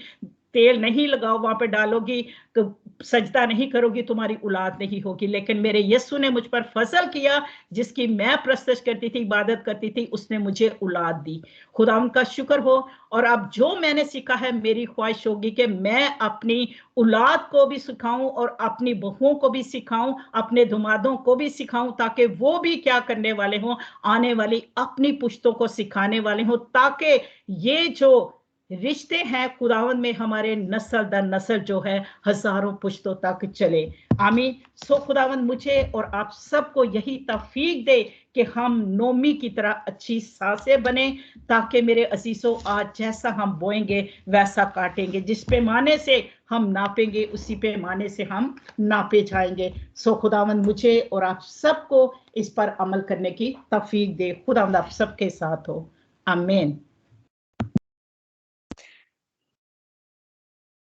तेल नहीं लगाओ वहां पे डालोगी, तो सजदा नहीं करोगी, तुम्हारी औलाद नहीं होगी। लेकिन मेरे यीशु ने मुझ पर फजल किया, जिसकी मैं प्रस्तुत करती थी, इबादत करती थी, उसने मुझे औलाद दी। खुदा उनका शुक्र हो। और अब जो मैंने सीखा है, मेरी ख्वाहिश होगी कि मैं अपनी औलाद को भी सिखाऊं और अपनी बहुओं को भी सिखाऊं, अपने दुमादों को भी सिखाऊं, ताकि वो भी क्या करने वाले हों, आने वाली अपनी पुश्तों को सिखाने वाले हों, ताकि ये जो रिश्ते हैं खुदावंद में हमारे नस्ल दर नस्ल जो है हजारों पुश्तों तक चले। आमीन। सो खुदावंद मुझे और आप सबको यही तौफीक दे कि हम नोमी की तरह अच्छी सासें बने, ताकि मेरे असीसों आज जैसा हम बोएंगे वैसा काटेंगे, जिस पैमाने से हम नापेंगे उसी पैमाने से हम नापे जाएंगे। सो खुदावंद मुझे और आप सबको इस पर अमल करने की तौफीक दे। खुदावंद आप सबके साथ हो। आमीन।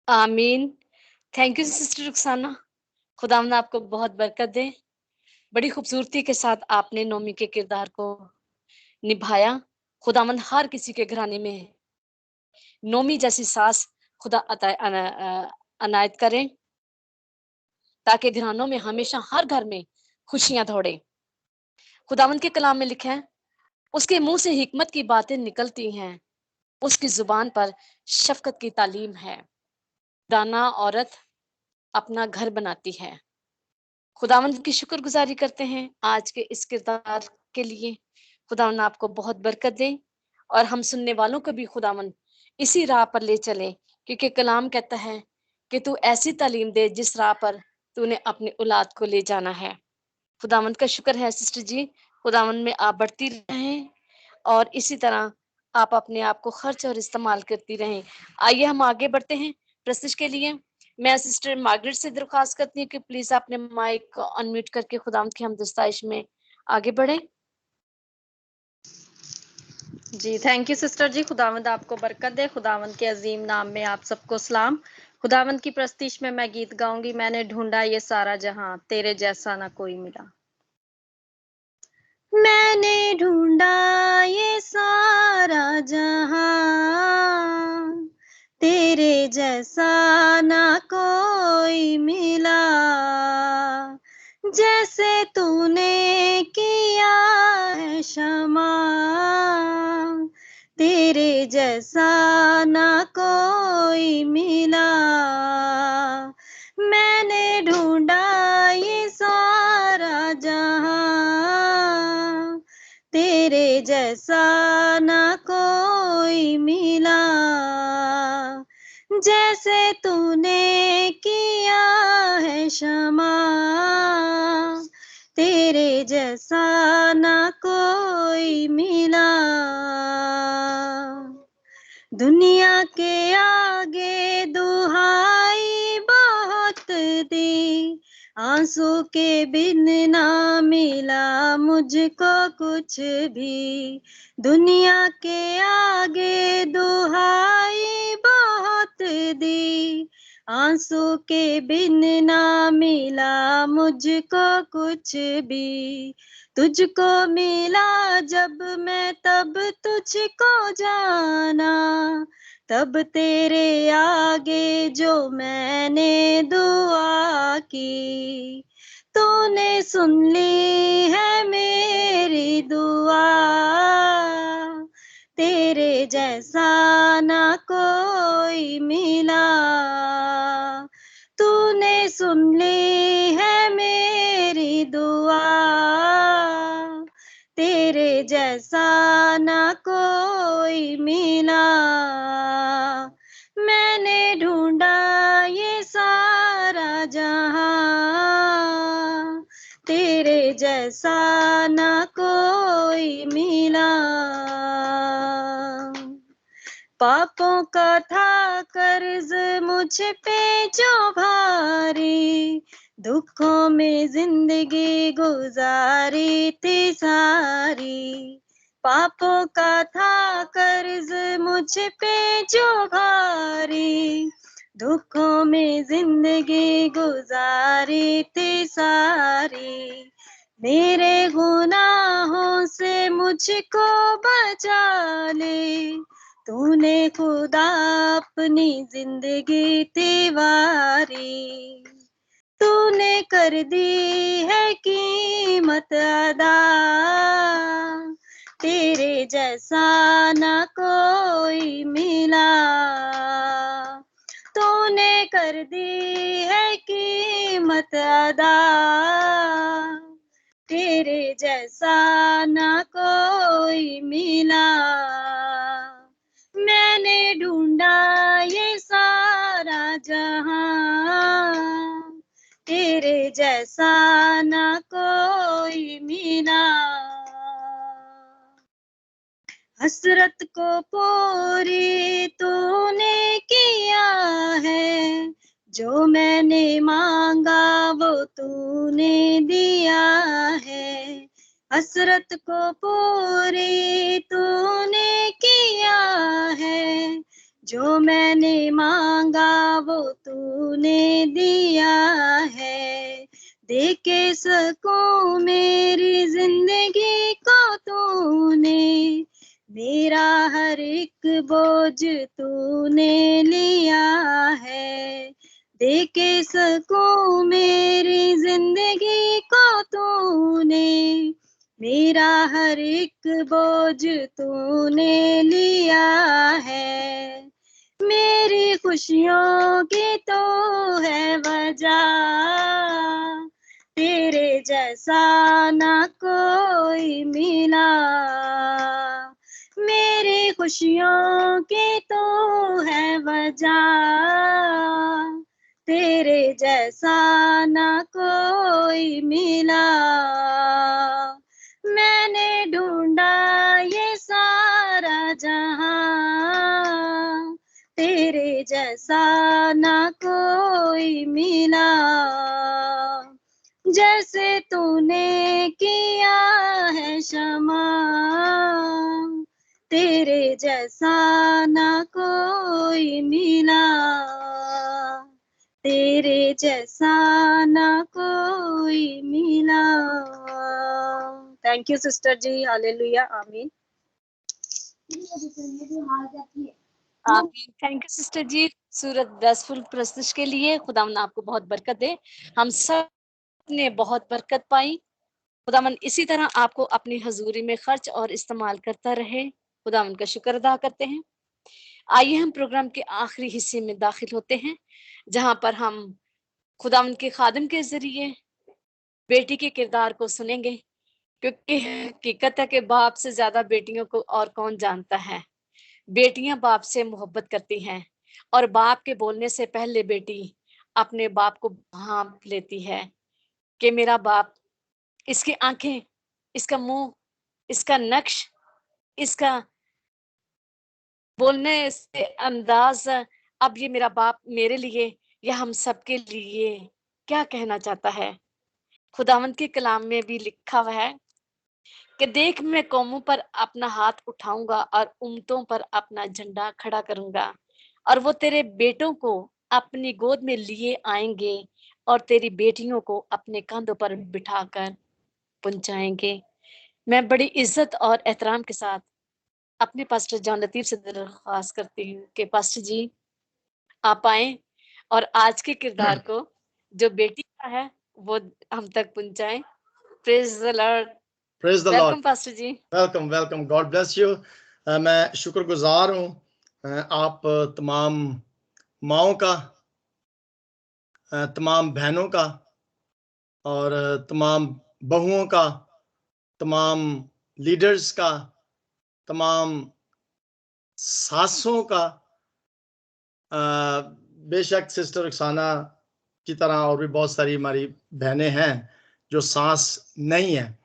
आमीन। Thank you sister Rukhsana. खुदावंद आपको बहुत बरकत दे। बड़ी खूबसूरती के साथ आपने नोमी के किरदार को निभाया। खुदावंद हर किसी के घराने में नोमी जैसी सास खुदा अनायत करें, ताकि घरानों में हमेशा हर घर में खुशियां दौड़े। खुदावंद के कलाम में लिखा है, उसके मुंह से हिकमत की बातें निकलती हैं, उसकी जुबान पर शफकत की तालीम है। दाना औरत अपना घर बनाती है। खुदावंद की शुक्रगुजारी करते हैं आज के इस किरदार के लिए। खुदावंद आपको बहुत बरकत दे और हम सुनने वालों को भी खुदावंद इसी राह पर ले चले, क्योंकि कलाम कहता है कि तू ऐसी तालीम दे जिस राह पर तूने अपनी औलाद को ले जाना है। खुदावंद का शुक्र है सिस्टर जी, खुदावंद में आप बढ़ती रहें और इसी तरह आप अपने आप को खर्च और इस्तेमाल करती रहें। आइए हम आगे बढ़ते हैं प्रस्तुत के लिए। मैं सिस्टर मार्गरेट से दरख्वास्त करती हूँ कि प्लीज अपने माइक अनम्यूट करके खुदावंद की हमदस्ताइश में आगे बढ़ें। जी थैंक यू सिस्टर जी। खुदावंद आपको बरकत दे। खुदावंद के अजीम नाम में आप सबको सलाम। खुदावंद की प्रस्तिश में मैं गीत गाऊंगी, मैंने ढूंढा ये सारा जहां, तेरे जैसा ना कोई मिला। मैंने ढूंढा ये सारा जहां, तेरे जैसा ना कोई मिला, जैसे तूने किया है क्षमा, तेरे जैसा ना कोई मिला। मैंने ढूंढा ये सारा जहां, तेरे जैसा ना कोई मिला, जैसे तूने किया है क्षमा, तेरे जैसा ना कोई मिला। दुनिया के आगे दुहाई बहुत दी, आंसू के बिन ना मिला मुझको कुछ भी। दुनिया के आगे दुहाई बहुत दी, आंसू के बिन ना मिला मुझको कुछ भी। तुझको मिला जब मैं तब तुझको जाना, तब तेरे आगे जो मैंने दुआ की, तूने सुन ली है मेरी दुआ, तेरे जैसा ना कोई मिला। तूने सुन ली है मेरी दुआ, तेरे जैसा ना कोई मिला। मैंने ढूंढा ये सारा जहां, तेरे जैसा ना कोई मिला। पापों का था कर्ज मुझ पे जो भारी, दुखों में जिंदगी गुजारी थी सारी। पापों का था कर्ज मुझ पे जो भारी, दुखों में जिंदगी गुजारी थी सारी। मेरे गुनाहों से मुझको बचा ले, तूने खुदा अपनी जिंदगी थी वारी। तूने कर दी है कीमत अदा, तेरे जैसा ना कोई मिला। तूने कर दी है कीमत अदा, तेरे जैसा ना कोई मिला। मैंने ढूंढा ये सारा जहां, तेरे जैसा ना कोई मिला। हसरत को पूरी तूने किया है, जो मैंने मांगा वो तूने दिया है। हसरत को पूरी तूने किया है, जो मैंने मांगा वो तूने दिया है, दे के सकूं मेरी जिंदगी को तूने, मेरा हर एक बोझ तूने लिया है, दे के सकूं मेरी जिंदगी को तूने, मेरा हर एक बोझ तूने लिया है, मेरी खुशियों की तो है वजह, तेरे जैसा ना कोई मिला, मेरी खुशियों की तो है वजह, तेरे जैसा ना कोई मिला, मैंने ढूंढा ये सारा जहां, तेरे जैसा ना कोई मिला, जैसे तूने किया है क्षमा, तेरे जैसा ना कोई मिला, तेरे जैसा ना कोई मिला। Thank you sister ji, hallelujah, आमीन। आमीन। Thank you sister ji, Surat blessful प्रस्तुत के लिए। खुदावन आपको बहुत बरकत दे, हम सब ने बहुत बरकत पाई। खुदावन इसी तरह आपको अपनी हजूरी में खर्च और इस्तेमाल करता रहे। खुदावन का शुक्र अदा करते हैं। आइए हम प्रोग्राम के आखिरी हिस्से में दाखिल होते हैं, जहां पर हम खुदावन के खादिम के जरिए बेटी के किरदार को सुनेंगे, क्योंकि हकीकत है कि बाप से ज्यादा बेटियों को और कौन जानता है। बेटियां बाप से मोहब्बत करती हैं और बाप के बोलने से पहले बेटी अपने बाप को भांप लेती है कि मेरा बाप, इसकी आंखें, इसका मुंह, इसका नक्श, इसका बोलने से अंदाज, अब ये मेरा बाप मेरे लिए या हम सबके लिए क्या कहना चाहता है। खुदावंत के कलाम में भी लिखा हुआ है कि देख मैं कौमों पर अपना हाथ उठाऊंगा और उम्मतों पर अपना झंडा खड़ा करूंगा, और वो तेरे बेटों को अपनी गोद में लिए आएंगे और तेरी बेटियों को अपने कंधों पर बिठाकर पहुंचाएंगे। मैं बड़ी इज्जत और एहतराम के साथ अपने पास्टर जॉन लतीफ से दरख्वास्त करती हूँ कि पास्टर जी आप आए और आज के किरदार को जो बेटी का है वो हम तक पहुंचाएं। Praise the Lord. Praise the Lord. Welcome pastor ji. Welcome welcome, God bless you. मैं शुक्रगुजार हूँ आप तमाम माओं का, तमाम बहनों का और तमाम बहुओं का, तमाम लीडर्स का, तमाम सासों का। बेशक सिस्टर रक्साना की तरह और भी बहुत सारी हमारी बहनें हैं जो सास नहीं है,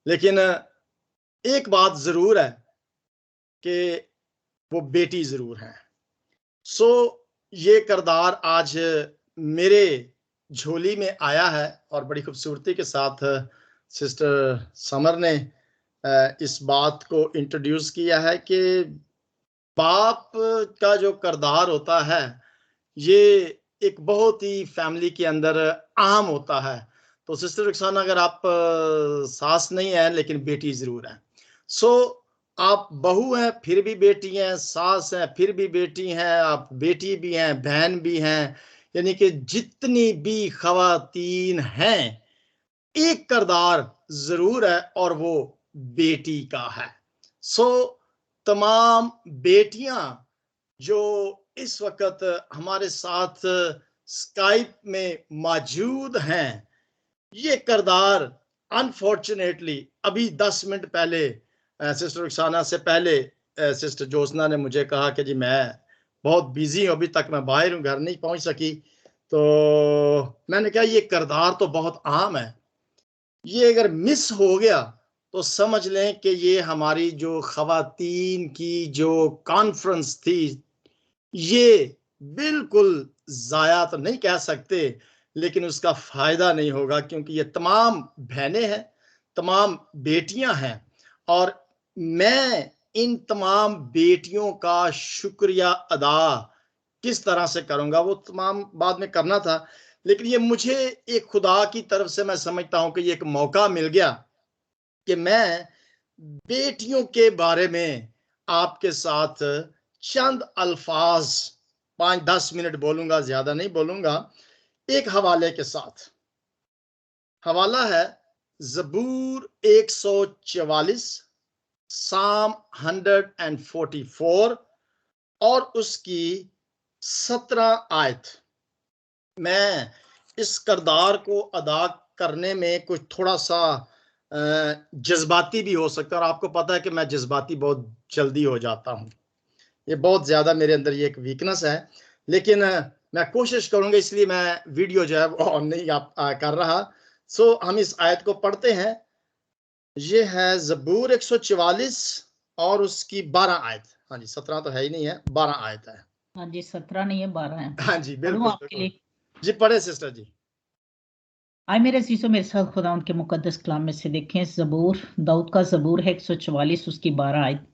लेकिन एक बात जरूर है कि वो बेटी जरूर है। सो ये किरदार आज मेरे झोली में आया है और बड़ी खूबसूरती के साथ सिस्टर समर ने इस बात को इंट्रोड्यूस किया है कि बाप का जो किरदार होता है ये एक बहुत ही फैमिली के अंदर आम होता है। तो सिस्टर रुखसाना, अगर आप सास नहीं है लेकिन बेटी जरूर है। सो आप बहू हैं फिर भी बेटी हैं, सास हैं फिर भी बेटी हैं, आप बेटी भी हैं, बहन भी हैं, यानी कि जितनी भी खवातीन हैं एक किरदार जरूर है और वो बेटी का है। सो तमाम बेटियां जो इस वक्त हमारे साथ स्काइप में मौजूद हैं, ये किरदार अनफॉर्चुनेटली अभी 10 मिनट पहले सिस्टर रुखसाना से पहले सिस्टर जोसना ने मुझे कहा कि जी मैं बहुत बिजी हूँ, अभी तक मैं बाहर हूँ, घर नहीं पहुंच सकी। तो मैंने कहा ये किरदार तो बहुत आम है, ये अगर मिस हो गया तो समझ लें कि ये हमारी जो खवातीन की जो कॉन्फ्रेंस थी ये बिल्कुल जाया तो नहीं कह सकते, लेकिन उसका फायदा नहीं होगा, क्योंकि ये तमाम बहनें हैं, तमाम बेटियां हैं। और मैं इन तमाम बेटियों का शुक्रिया अदा किस तरह से करूंगा, वो तमाम बाद में करना था, लेकिन ये मुझे एक खुदा की तरफ से मैं समझता हूं कि ये एक मौका मिल गया कि मैं बेटियों के बारे में आपके साथ चंद अल्फाज 5-10 मिनट बोलूंगा, ज्यादा नहीं बोलूंगा, एक हवाले के साथ। हवाला है ज़बूर 144, साम 144 और उसकी 17 आयत। मैं इस किरदार को अदा करने में कुछ थोड़ा सा जज्बाती भी हो सकता है, और आपको पता है कि मैं जज्बाती बहुत जल्दी हो जाता हूँ, ये बहुत ज्यादा मेरे अंदर ये एक वीकनेस है, लेकिन मैं कोशिश करूंगा, इसलिए मैं वीडियो जो है वो ऑन नहीं कर रहा। सो हम इस आयत को पढ़ते हैं। ये है ज़बूर 144 और उसकी 12 आयत। हाँ जी, 17 तो है ही नहीं है, 12 आयत है। हाँ जी, 17 नहीं है, 12 है। हाँ जी, पढ़ूं बिल्कुल आपके लिए? जी, पढ़े सिस्टर जी। आए मेरे अजीजों, मेरे साथ खुदा उनके मुकद्दस कलाम में से देखें, ज़बूर, दाऊद का ज़बूर है 144, उसकी 12 आयत।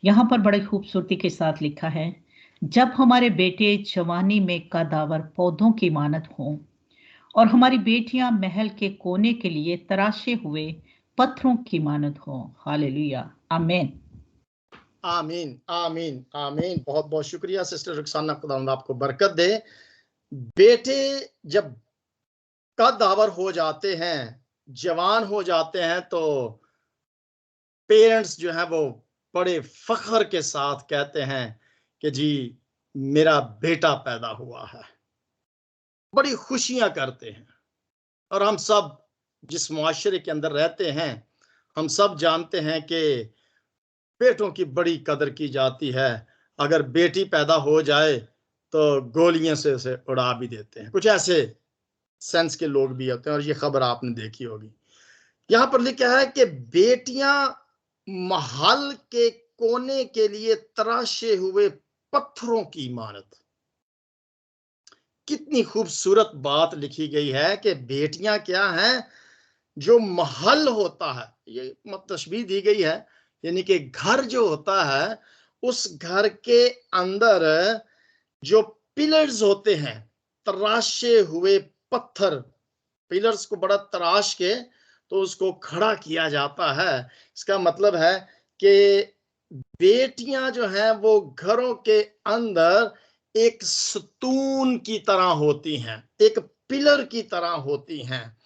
यहाँ पर बड़ी खूबसूरती के साथ लिखा है, जब हमारे बेटे जवानी में कदावर पौधों की मानद हों और हमारी बेटियां महल के कोने के लिए तराशे हुए पत्थरों की मानद हों। हालेलुया, आमीन। आमीन आमीन आमीन। बहुत बहुत शुक्रिया सिस्टर रुखसाना, खुदा आपको बरकत दे। बेटे जब कदावर हो जाते हैं, जवान हो जाते हैं, तो पेरेंट्स जो है वो बड़े फख्र के साथ कहते हैं कि जी मेरा बेटा पैदा हुआ है, बड़ी खुशियां करते हैं। और हम सब जिस मुआशरे के अंदर रहते हैं, हम सब जानते हैं कि बेटों की बड़ी कदर की जाती है। अगर बेटी पैदा हो जाए तो गोलियां से उसे उड़ा भी देते हैं। कुछ ऐसे सेंस के लोग भी होते हैं, और ये खबर आपने देखी होगी। यहां पर लिखा है कि बेटियां महल के कोने के लिए तराशे हुए पत्थरों की मानद। कितनी खूबसूरत बात लिखी गई है कि बेटियां क्या हैं, जो महल होता है, ये तशबीह दी गई है, यानी कि घर जो होता है, उस घर के अंदर जो पिलर्स होते हैं, तराशे हुए पत्थर, पिलर्स को बड़ा तराश के तो उसको खड़ा किया जाता है। इसका मतलब है कि बेटियां जो हैं वो घरों के अंदर एक सतून की तरह होती हैं, एक पिलर की तरह होती हैं,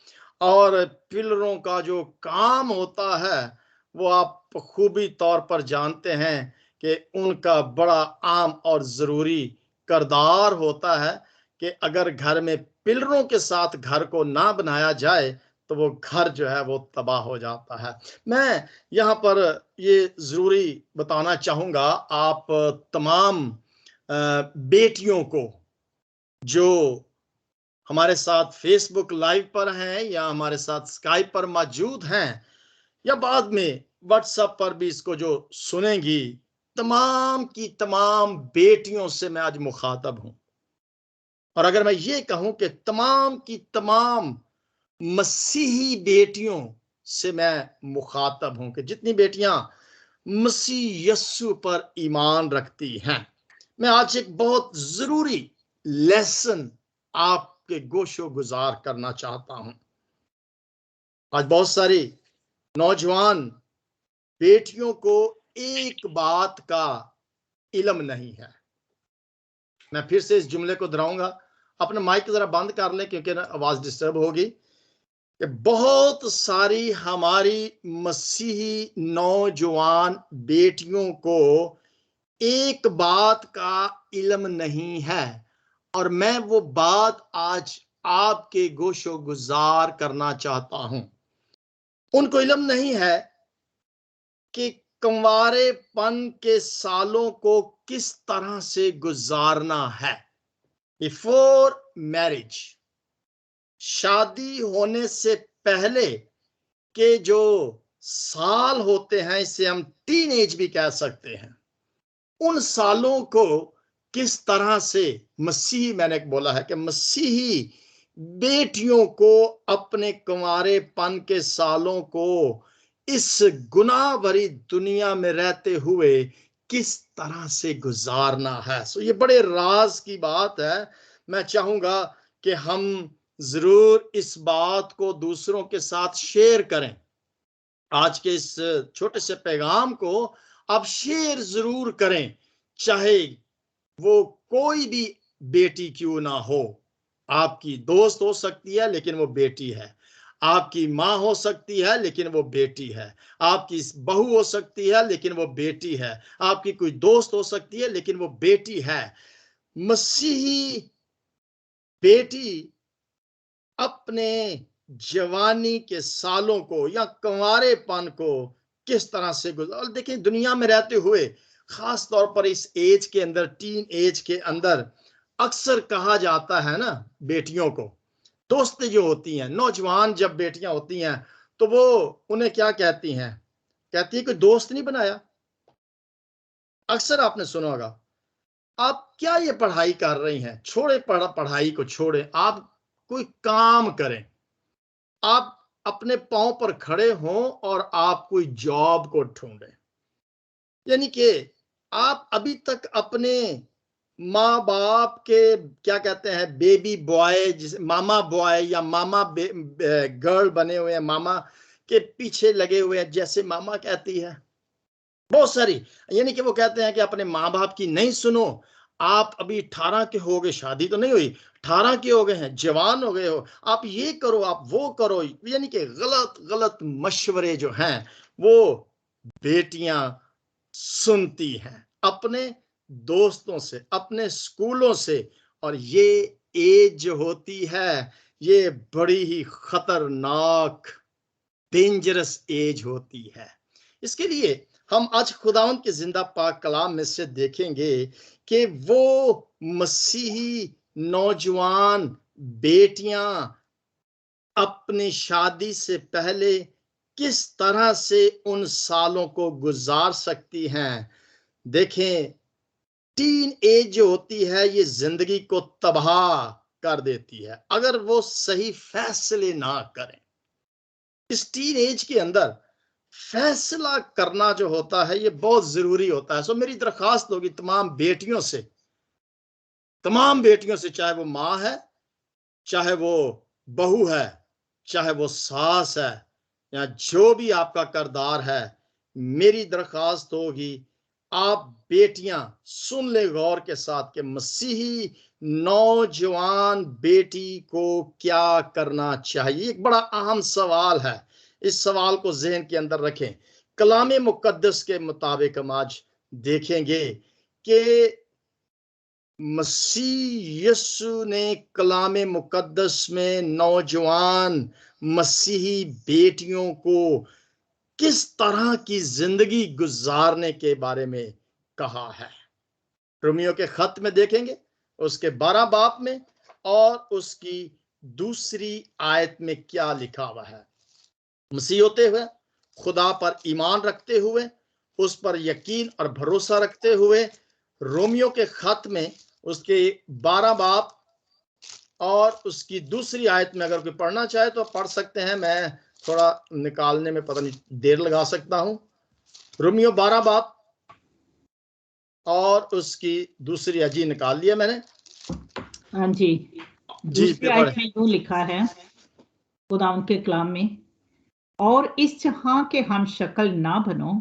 और पिलरों का जो काम होता है वो आप खूबी तौर पर जानते हैं कि उनका बड़ा आम और ज़रूरी किरदार होता है कि अगर घर में पिलरों के साथ घर को ना बनाया जाए तो वो घर जो है वो तबाह हो जाता है। मैं यहाँ पर ये ज़रूरी बताना चाहूँगा आप तमाम बेटियों को जो हमारे साथ फेसबुक लाइव पर हैं या हमारे साथ स्काइप पर मौजूद हैं या बाद में व्हाट्सएप पर भी इसको जो सुनेंगी, तमाम की तमाम बेटियों से मैं आज मुखातब हूं। और अगर मैं ये कहूं कि तमाम की तमाम मसीही बेटियों से मैं मुखातब हूं कि जितनी बेटियां मसीह यस्सु पर ईमान रखती हैं, मैं आज एक बहुत जरूरी लेसन आपके गोशो गुजार करना चाहता हूं। आज बहुत सारी नौजवान बेटियों को एक बात का इल्म नहीं है। मैं फिर से इस जुमले को दोहराऊंगा, अपना माइक जरा बंद कर लें क्योंकि आवाज डिस्टर्ब होगी। कि बहुत सारी हमारी मसीही नौजवान बेटियों को एक बात का इल्म नहीं है, और मैं वो बात आज आपके गोशो गुजार करना चाहता हूं। उनको इल्म नहीं है कि कंवारेपन के सालों को किस तरह से गुजारना है। बिफोर मैरिज, शादी होने से पहले के जो साल होते हैं, इसे हम टीन एज भी कह सकते हैं, उन सालों को किस तरह से मसीही, मैंने बोला है कि मसीही बेटियों को अपने कुंवारेपन के सालों को इस गुनाह भरी दुनिया में रहते हुए किस तरह से गुजारना है। सो ये बड़े राज की बात है। मैं चाहूंगा कि हम जरूर इस बात को दूसरों के साथ शेयर करें। आज के इस छोटे से पैगाम को आप शेयर जरूर करें, चाहे वो कोई भी बेटी क्यों ना हो। आपकी दोस्त हो सकती है लेकिन वो बेटी है, आपकी माँ हो सकती है लेकिन वो बेटी है, आपकी बहू हो सकती है लेकिन वो बेटी है, आपकी कोई दोस्त हो सकती है लेकिन वो बेटी है। मसीही बेटी अपने जवानी के सालों को या कंवारेपन को किस तरह से गुजार। देखिए, दुनिया में रहते हुए खास तौर पर इस एज के अंदर, टीन एज के अंदर, अक्सर कहा जाता है ना, बेटियों को दोस्तें जो होती हैं, नौजवान जब बेटियां होती हैं तो वो उन्हें क्या कहती हैं, कहती है कि दोस्त नहीं बनाया। अक्सर आपने सुना होगा, आप क्या ये पढ़ाई कर रही हैं, छोड़े पढ़ाई को छोड़े, आप कोई काम करें, आप अपने पांव पर खड़े हों और आप कोई जॉब को ढूंढें। यानी कि आप अभी तक अपने माँ बाप के क्या कहते हैं, बेबी बॉय, जिसे मामा बॉय या मामा गर्ल बने हुए हैं, मामा के पीछे लगे हुए हैं, जैसे मामा कहती है बहुत सारी। यानी कि वो कहते हैं कि अपने माँ बाप की नहीं सुनो। आप अभी 18 के हो गए, शादी तो नहीं हुई, 18 के हो गए हैं, जवान हो गए हो, आप ये करो, आप वो करो। यानी कि गलत गलत मशवरे जो हैं वो बेटियां सुनती हैं अपने दोस्तों से, अपने स्कूलों से। और ये एज जो होती है ये बड़ी ही खतरनाक, डेंजरस एज होती है। इसके लिए हम आज खुदावंद के जिंदा पाक कलाम में से देखेंगे कि वो मसीही नौजवान बेटियां अपनी शादी से पहले किस तरह से उन सालों को गुजार सकती हैं। देखें, टीन एज जो होती है ये जिंदगी को तबाह कर देती है अगर वो सही फैसले ना करें। इस टीन एज के अंदर फैसला करना जो होता है ये बहुत जरूरी होता है। सो मेरी दरखास्त होगी तमाम बेटियों से, चाहे वो माँ है, चाहे वो बहू है, चाहे वो सास है, या जो भी आपका किरदार है, मेरी दरखास्त होगी आप बेटियां सुन ले गौर के साथ कि मसीही नौजवान बेटी को क्या करना चाहिए। एक बड़ा अहम सवाल है, इस सवाल को ज़हन के अंदर रखें। कलाम मुकद्दस के मुताबिक हम आज देखेंगे कि मसीह यीशु ने कलाम मुकद्दस में नौजवान मसीही बेटियों को किस तरह की जिंदगी गुजारने के बारे में कहा है। रोमियो के खत में देखेंगे उसके 12 बाब में और उसकी दूसरी आयत में क्या लिखा हुआ है। मसीह होते हुए, खुदा पर ईमान रखते हुए, उस पर यकीन और भरोसा रखते हुए, रोमियो के खत में उसके 12 बाब और उसकी दूसरी आयत में अगर कोई पढ़ना चाहे तो पढ़ सकते हैं। मैं थोड़ा निकालने में पता नहीं देर लगा सकता हूं। रोमियो 12 बाब और उसकी दूसरी अजी निकाल लिया मैंने। हाँ जी, दूसरी आयत में यूं लिखा है खुदावंद के कलाम में, और इस जहां के हम शक्ल ना बनो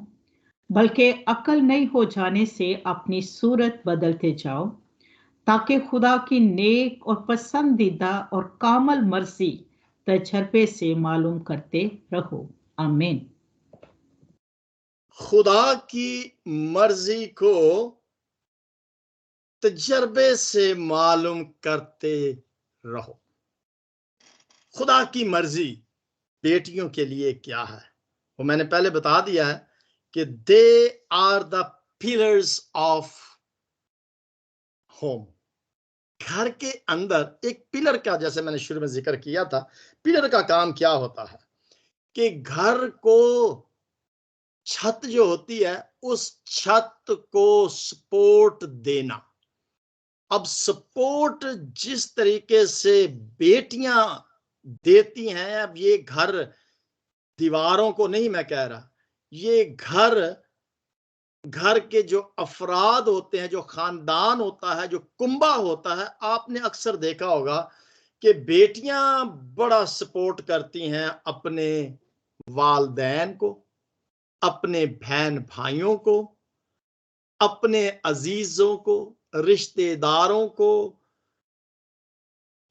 बल्कि अकल नहीं हो जाने से अपनी सूरत बदलते जाओ, ताकि खुदा की नेक और पसंदीदा और कामल मर्जी तजर्बे से मालूम करते रहो। आमीन। खुदा की मर्जी को तजर्बे से मालूम करते रहो। खुदा की मर्जी बेटियों के लिए क्या है वो मैंने पहले बता दिया है कि they are the pillars of home. घर के अंदर एक पिलर का, जैसे मैंने शुरू में जिक्र किया था, पिलर का काम क्या होता है कि घर को छत जो होती है उस छत को सपोर्ट देना। अब सपोर्ट जिस तरीके से बेटियां देती हैं, अब ये घर दीवारों को नहीं मैं कह रहा, ये घर के जो अफराद होते हैं, जो खानदान होता है, जो कुंबा होता है, आपने अक्सर देखा होगा कि बेटियां बड़ा सपोर्ट करती हैं अपने वालदैन को, अपने बहन भाइयों को, अपने अजीजों को, रिश्तेदारों को।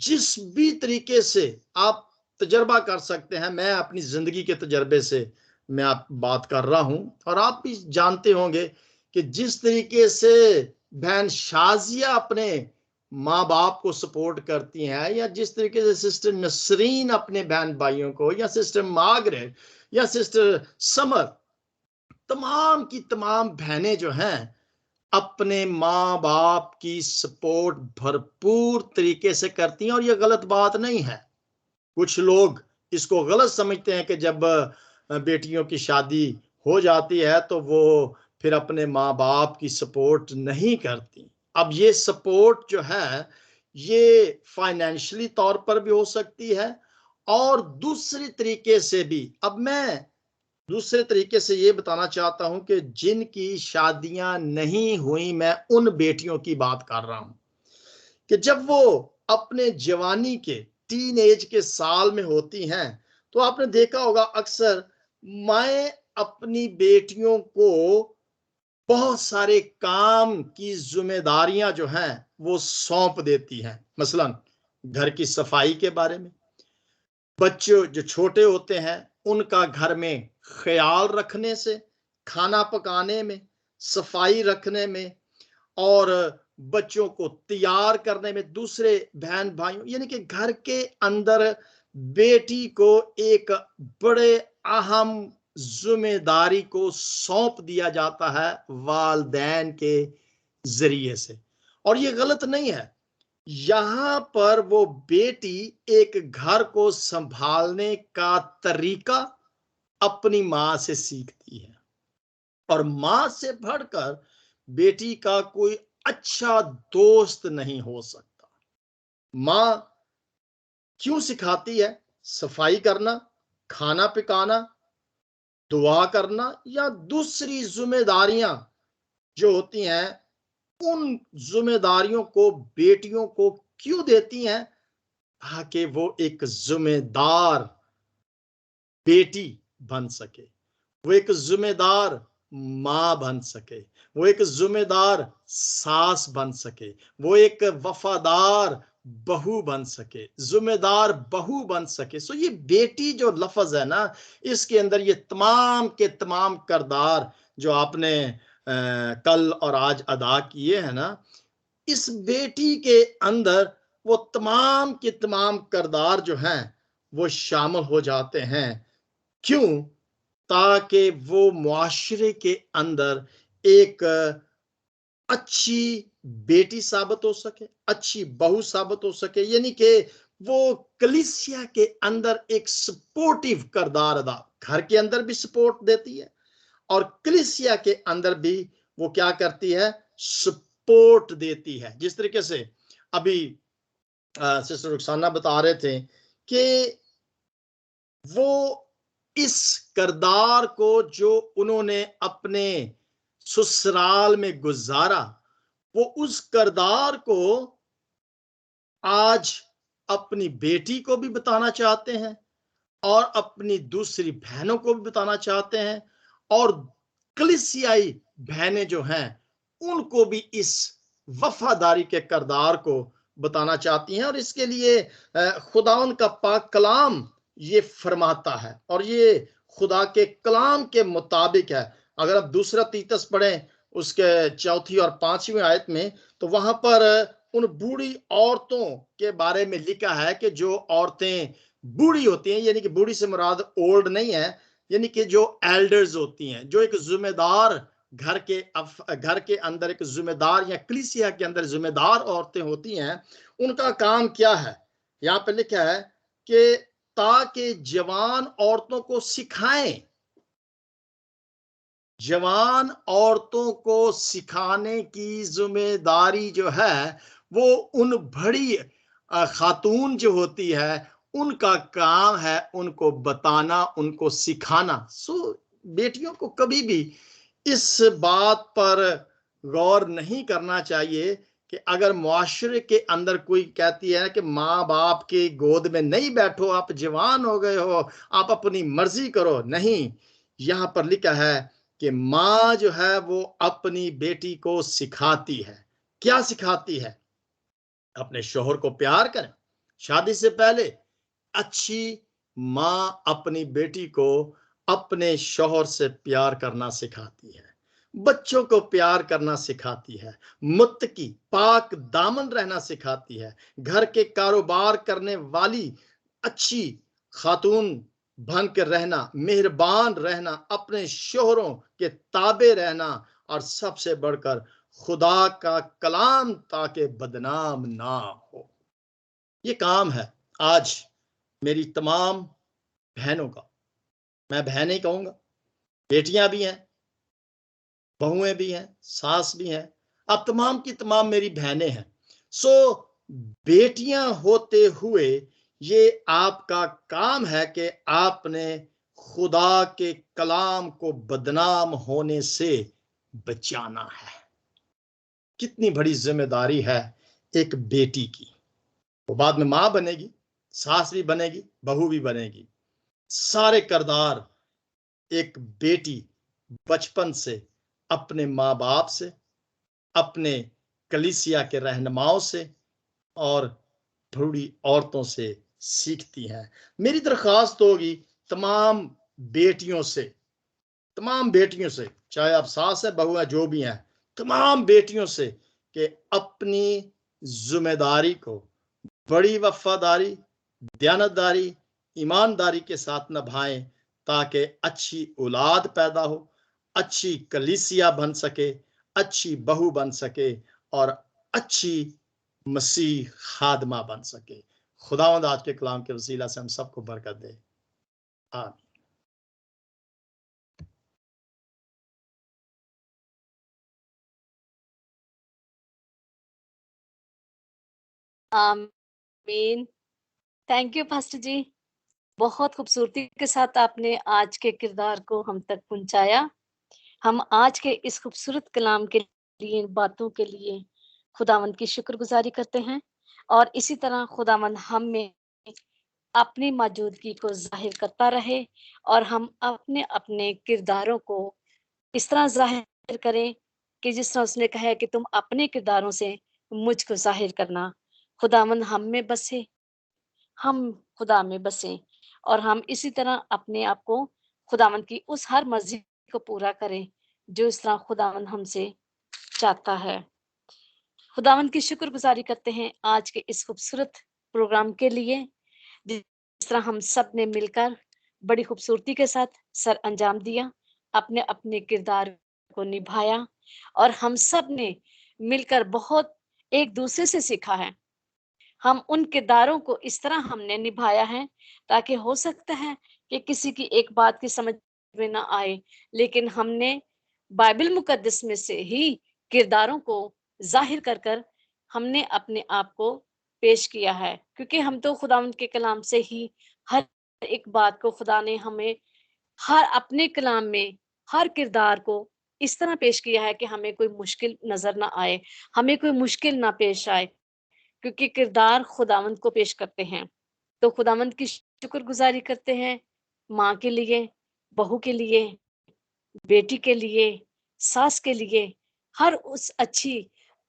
जिस भी तरीके से आप तजर्बा कर सकते हैं, मैं अपनी जिंदगी के तजर्बे से मैं आप बात कर रहा हूं, और आप भी जानते होंगे कि जिस तरीके से बहन शाजिया अपने माँ बाप को सपोर्ट करती हैं, या जिस तरीके से सिस्टर नसरीन अपने बहन भाइयों को, या सिस्टर मार्गरेट, या सिस्टर समर, तमाम की तमाम बहनें जो हैं अपने माँ बाप की सपोर्ट भरपूर तरीके से करती हैं। और ये गलत बात नहीं है। कुछ लोग इसको गलत समझते हैं कि जब बेटियों की शादी हो जाती है तो वो फिर अपने माँ बाप की सपोर्ट नहीं करती। अब ये सपोर्ट जो है ये फाइनेंशियली तौर पर भी हो सकती है और दूसरी तरीके से भी। अब मैं दूसरे तरीके से ये बताना चाहता हूं कि जिनकी शादियां नहीं हुई, मैं उन बेटियों की बात कर रहा हूं कि जब वो अपने जवानी के टीन एज के साल में होती हैं तो आपने देखा होगा अक्सर माएं अपनी बेटियों को बहुत सारे काम की जिम्मेदारियां जो हैं वो सौंप देती हैं। मसलन घर की सफाई के बारे में, बच्चे जो छोटे होते हैं उनका घर में ख्याल रखने से, खाना पकाने में, सफाई रखने में, और बच्चों को तैयार करने में, दूसरे बहन भाइयों, यानी कि घर के अंदर बेटी को एक बड़े अहम जिम्मेदारी को सौंप दिया जाता है वालदैन के जरिए से। और ये गलत नहीं है। यहां पर वो बेटी एक घर को संभालने का तरीका अपनी मां से सीखती है, और मां से बढ़कर बेटी का कोई अच्छा दोस्त नहीं हो सकता। मां क्यों सिखाती है? सफाई करना, खाना पकाना, दुआ करना, या दूसरी जिम्मेदारियां जो होती हैं, उन जिम्मेदारियों को बेटियों को क्यों देती हैं? ताकि वो एक जिम्मेदार बेटी बन सके, वो एक जिम्मेदार मां बन सके, वो एक जिम्मेदार सास बन सके, वो एक वफादार बहू बन सके, जिम्मेदार बहू बन सके। सो ये बेटी जो लफ्ज है ना, इसके अंदर ये तमाम के तमाम किरदार जो आपने कल और आज अदा किए हैं ना, इस बेटी के अंदर वो तमाम के तमाम किरदार जो हैं वो शामिल हो जाते हैं। क्यों? ताकि वो मुआशरे के अंदर एक अच्छी बेटी साबित हो सके, अच्छी बहू साबित हो सके, यानी कि वो कलीसिया के अंदर एक सपोर्टिव किरदार अदा, घर के अंदर भी सपोर्ट देती है और कलीसिया के अंदर भी वो क्या करती है? सपोर्ट देती है। जिस तरीके से अभी सिस्टर रुखसाना बता रहे थे कि वो इस किरदार को जो उन्होंने अपने ससुराल में गुजारा, वो उस किरदार को आज अपनी बेटी को भी बताना चाहते हैं और अपनी दूसरी बहनों को भी बताना चाहते हैं, और कलीसियाई बहनें जो हैं उनको भी इस वफादारी के किरदार को बताना चाहती हैं। और इसके लिए खुदावन का पाक कलाम ये फरमाता है, और ये खुदा के कलाम के मुताबिक है। अगर आप दूसरा तीतस पढ़ें उसके 4 और 5वीं आयत में, तो वहां पर उन बूढ़ी औरतों के बारे में लिखा है कि जो औरतें बूढ़ी होती हैं, यानी कि बूढ़ी से मुराद ओल्ड नहीं है, यानी कि जो एल्डर्स होती हैं, जो एक जिम्मेदार घर के अंदर एक जिम्मेदार या कलीसिया के अंदर जिम्मेदार औरतें होती हैं, उनका काम क्या है? यहाँ पे लिखा है कि ताकि जवान औरतों को सिखाएं। जवान औरतों को सिखाने की जिम्मेदारी जो है वो उन बड़ी खातून जो होती है उनका काम है उनको बताना, उनको सिखाना। सो बेटियों को कभी भी इस बात पर गौर नहीं करना चाहिए कि अगर मुआशरे के अंदर कोई कहती है कि माँ बाप के गोद में नहीं बैठो, आप जवान हो गए हो, आप अपनी मर्जी करो। नहीं, यहां पर लिखा है कि माँ जो है वो अपनी बेटी को सिखाती है। क्या सिखाती है? अपने शोहर को प्यार करें। शादी से पहले अच्छी माँ अपनी बेटी को अपने शौहर से प्यार करना सिखाती है, बच्चों को प्यार करना सिखाती है, मुत्तकी पाक दामन रहना सिखाती है, घर के कारोबार करने वाली अच्छी खातून बनकर रहना, मेहरबान रहना, अपने शोहरों के ताबे रहना, और सबसे बढ़कर खुदा का कलाम ताकि बदनाम ना हो। ये काम है आज मेरी तमाम बहनों का। मैं बहनें कहूंगा, बेटियां भी हैं, बहुएं भी हैं, सास भी हैं, अब तमाम की तमाम मेरी बहनें हैं। सो बेटियां होते हुए ये आपका काम है कि आपने खुदा के कलाम को बदनाम होने से बचाना है। कितनी बड़ी जिम्मेदारी है एक बेटी की। वो बाद में मां बनेगी, सास भी बनेगी, बहू भी बनेगी। सारे किरदार एक बेटी बचपन से अपने माँ बाप से, अपने कलीसिया के रहनुमाओं से और बूढ़ी औरतों से सीखती हैं। मेरी दरख्वास्त होगी तमाम बेटियों से, चाहे आप सास है, बहू है, जो भी हैं, तमाम बेटियों से कि अपनी जिम्मेदारी को बड़ी वफादारी, दयानतदारी, ईमानदारी के साथ निभाएं ताकि अच्छी औलाद पैदा हो, अच्छी कलीसिया बन सके, अच्छी बहू बन सके और अच्छी मसीह खादमा बन सके। खुदावंद आज के कलाम के वसीला से हम सबको बरकत दे। आमीन। आमीन। थैंक यू पास्टर जी, बहुत खूबसूरती के साथ आपने आज के किरदार को हम तक पहुंचाया। हम आज के इस खूबसूरत कलाम के लिए, बातों के लिए खुदावंद की शुक्रगुजारी करते हैं, और इसी तरह खुदावंद हम में अपनी मौजूदगी को जाहिर करता रहे, और हम अपने अपने किरदारों को इस तरह जाहिर करें कि जिस तरह उसने कहा है कि तुम अपने किरदारों से मुझको जाहिर करना। खुदावंद हम में बसे, हम खुदा में बसें, और हम इसी तरह अपने आप को खुदावंद की उस हर मर्जी को पूरा करें जो इस तरह खुदावंद हमसे चाहता है। खुदावंद की शुक्रगुजारी करते हैं आज के इस खूबसूरत प्रोग्राम के लिए, जिस तरह हम सब ने मिलकर बड़ी खूबसूरती के साथ सर अंजाम दिया, अपने अपने किरदार को निभाया, और हम सब ने मिलकर बहुत एक दूसरे से सीखा है। हम उन किरदारों को इस तरह हमने निभाया है ताकि हो सकता है कि किसी की एक बात की समझ में ना आए, लेकिन हमने बाइबल मुकद्दस में से ही किरदारों को जाहिर कर कर हमने अपने आप को पेश किया है, क्योंकि हम तो खुदावंद के कलाम से ही हर एक बात को खुदा ने हमें हर अपने कलाम में हर किरदार को इस तरह पेश किया है कि हमें कोई मुश्किल नजर ना आए, हमें कोई मुश्किल ना पेश आए, क्योंकि किरदार खुदावंद को पेश करते हैं। तो खुदावंद की शुक्रगुजारी करते हैं माँ के लिए, बहू के लिए, बेटी के लिए, सास के लिए, हर उस अच्छी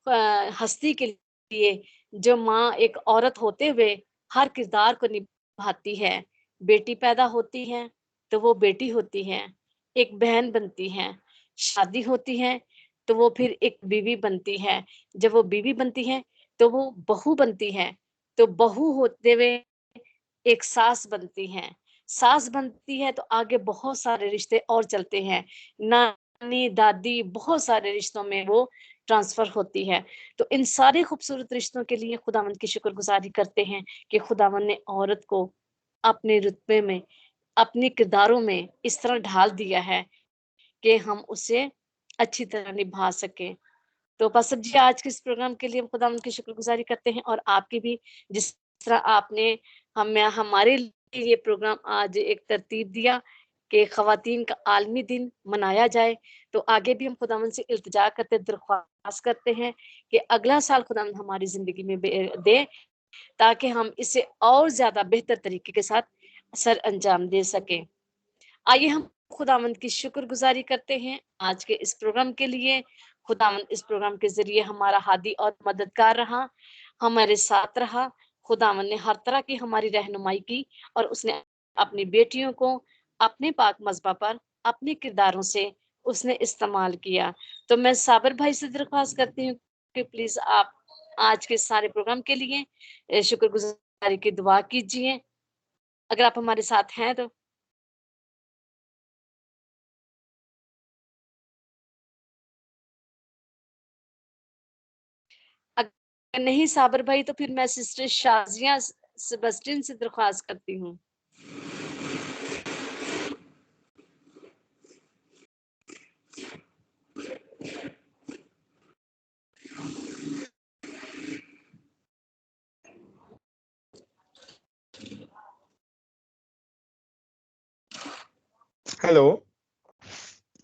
हस्ती के लिए जो माँ एक औरत होते हुए हर किरदार को निभाती है। बेटी पैदा होती है तो वो बेटी होती है, एक बहन बनती है, शादी होती है तो वो फिर एक बीवी बनती है, जब वो बीवी बनती है तो वो बहू बनती है, तो बहू होते हुए एक सास बनती है, सास बनती है तो आगे बहुत सारे रिश्ते और चलते हैं, नानी दादी बहुत सारे रिश्तों में वो ट्रांसफर होती है। तो इन सारे खूबसूरत रिश्तों के लिए खुदावंद की शुक्रगुजारी करते हैं कि खुदावंद ने औरत को अपने रुतबे में, अपने किरदारों में इस तरह ढाल दिया है कि हम उसे अच्छी तरह निभा सकें। तो पास्टर जी, आज के इस प्रोग्राम के लिए हम खुदावंद की शुक्रगुजारी करते हैं, और आपकी भी, जिस तरह आपने हमारे लिए ये प्रोग्राम आज एक तरतीब दिया कि ख़वातीन का आलमी दिन मनाया जाए। तो आगे भी हम खुदावंद से इल्तिजा करते, दरख्वास्त करते हैं कि अगला साल खुदावंद हमारी ज़िंदगी में दे, ताकि हम इसे और ज़्यादा बेहतर तरीके के साथ सर अंजाम दे सकें। आइए हम खुदावंद की शुक्रगुजारी करते हैं आज के इस प्रोग्राम के लिए। खुदावंद इस प्रोग्राम के ज़रिए हमारा हादी और मददगार रहा, हमारे साथ रहा। खुदावंद ने हर तरह की हमारी रहनुमाई की और उसने अपनी बेटियों को अपने पाक मज़बा पर अपने किरदारों से उसने इस्तेमाल किया। तो मैं साबिर भाई से दरख्वास्त करती हूँ कि प्लीज़ आप आज के सारे प्रोग्राम के लिए शुक्रगुजारी की दुआ कीजिए, अगर आप हमारे साथ हैं तो। अगर नहीं साबिर भाई, तो फिर मैं सिस्टर शाजिया सेबेस्टियन से दरख्वास्त करती हूँ। हेलो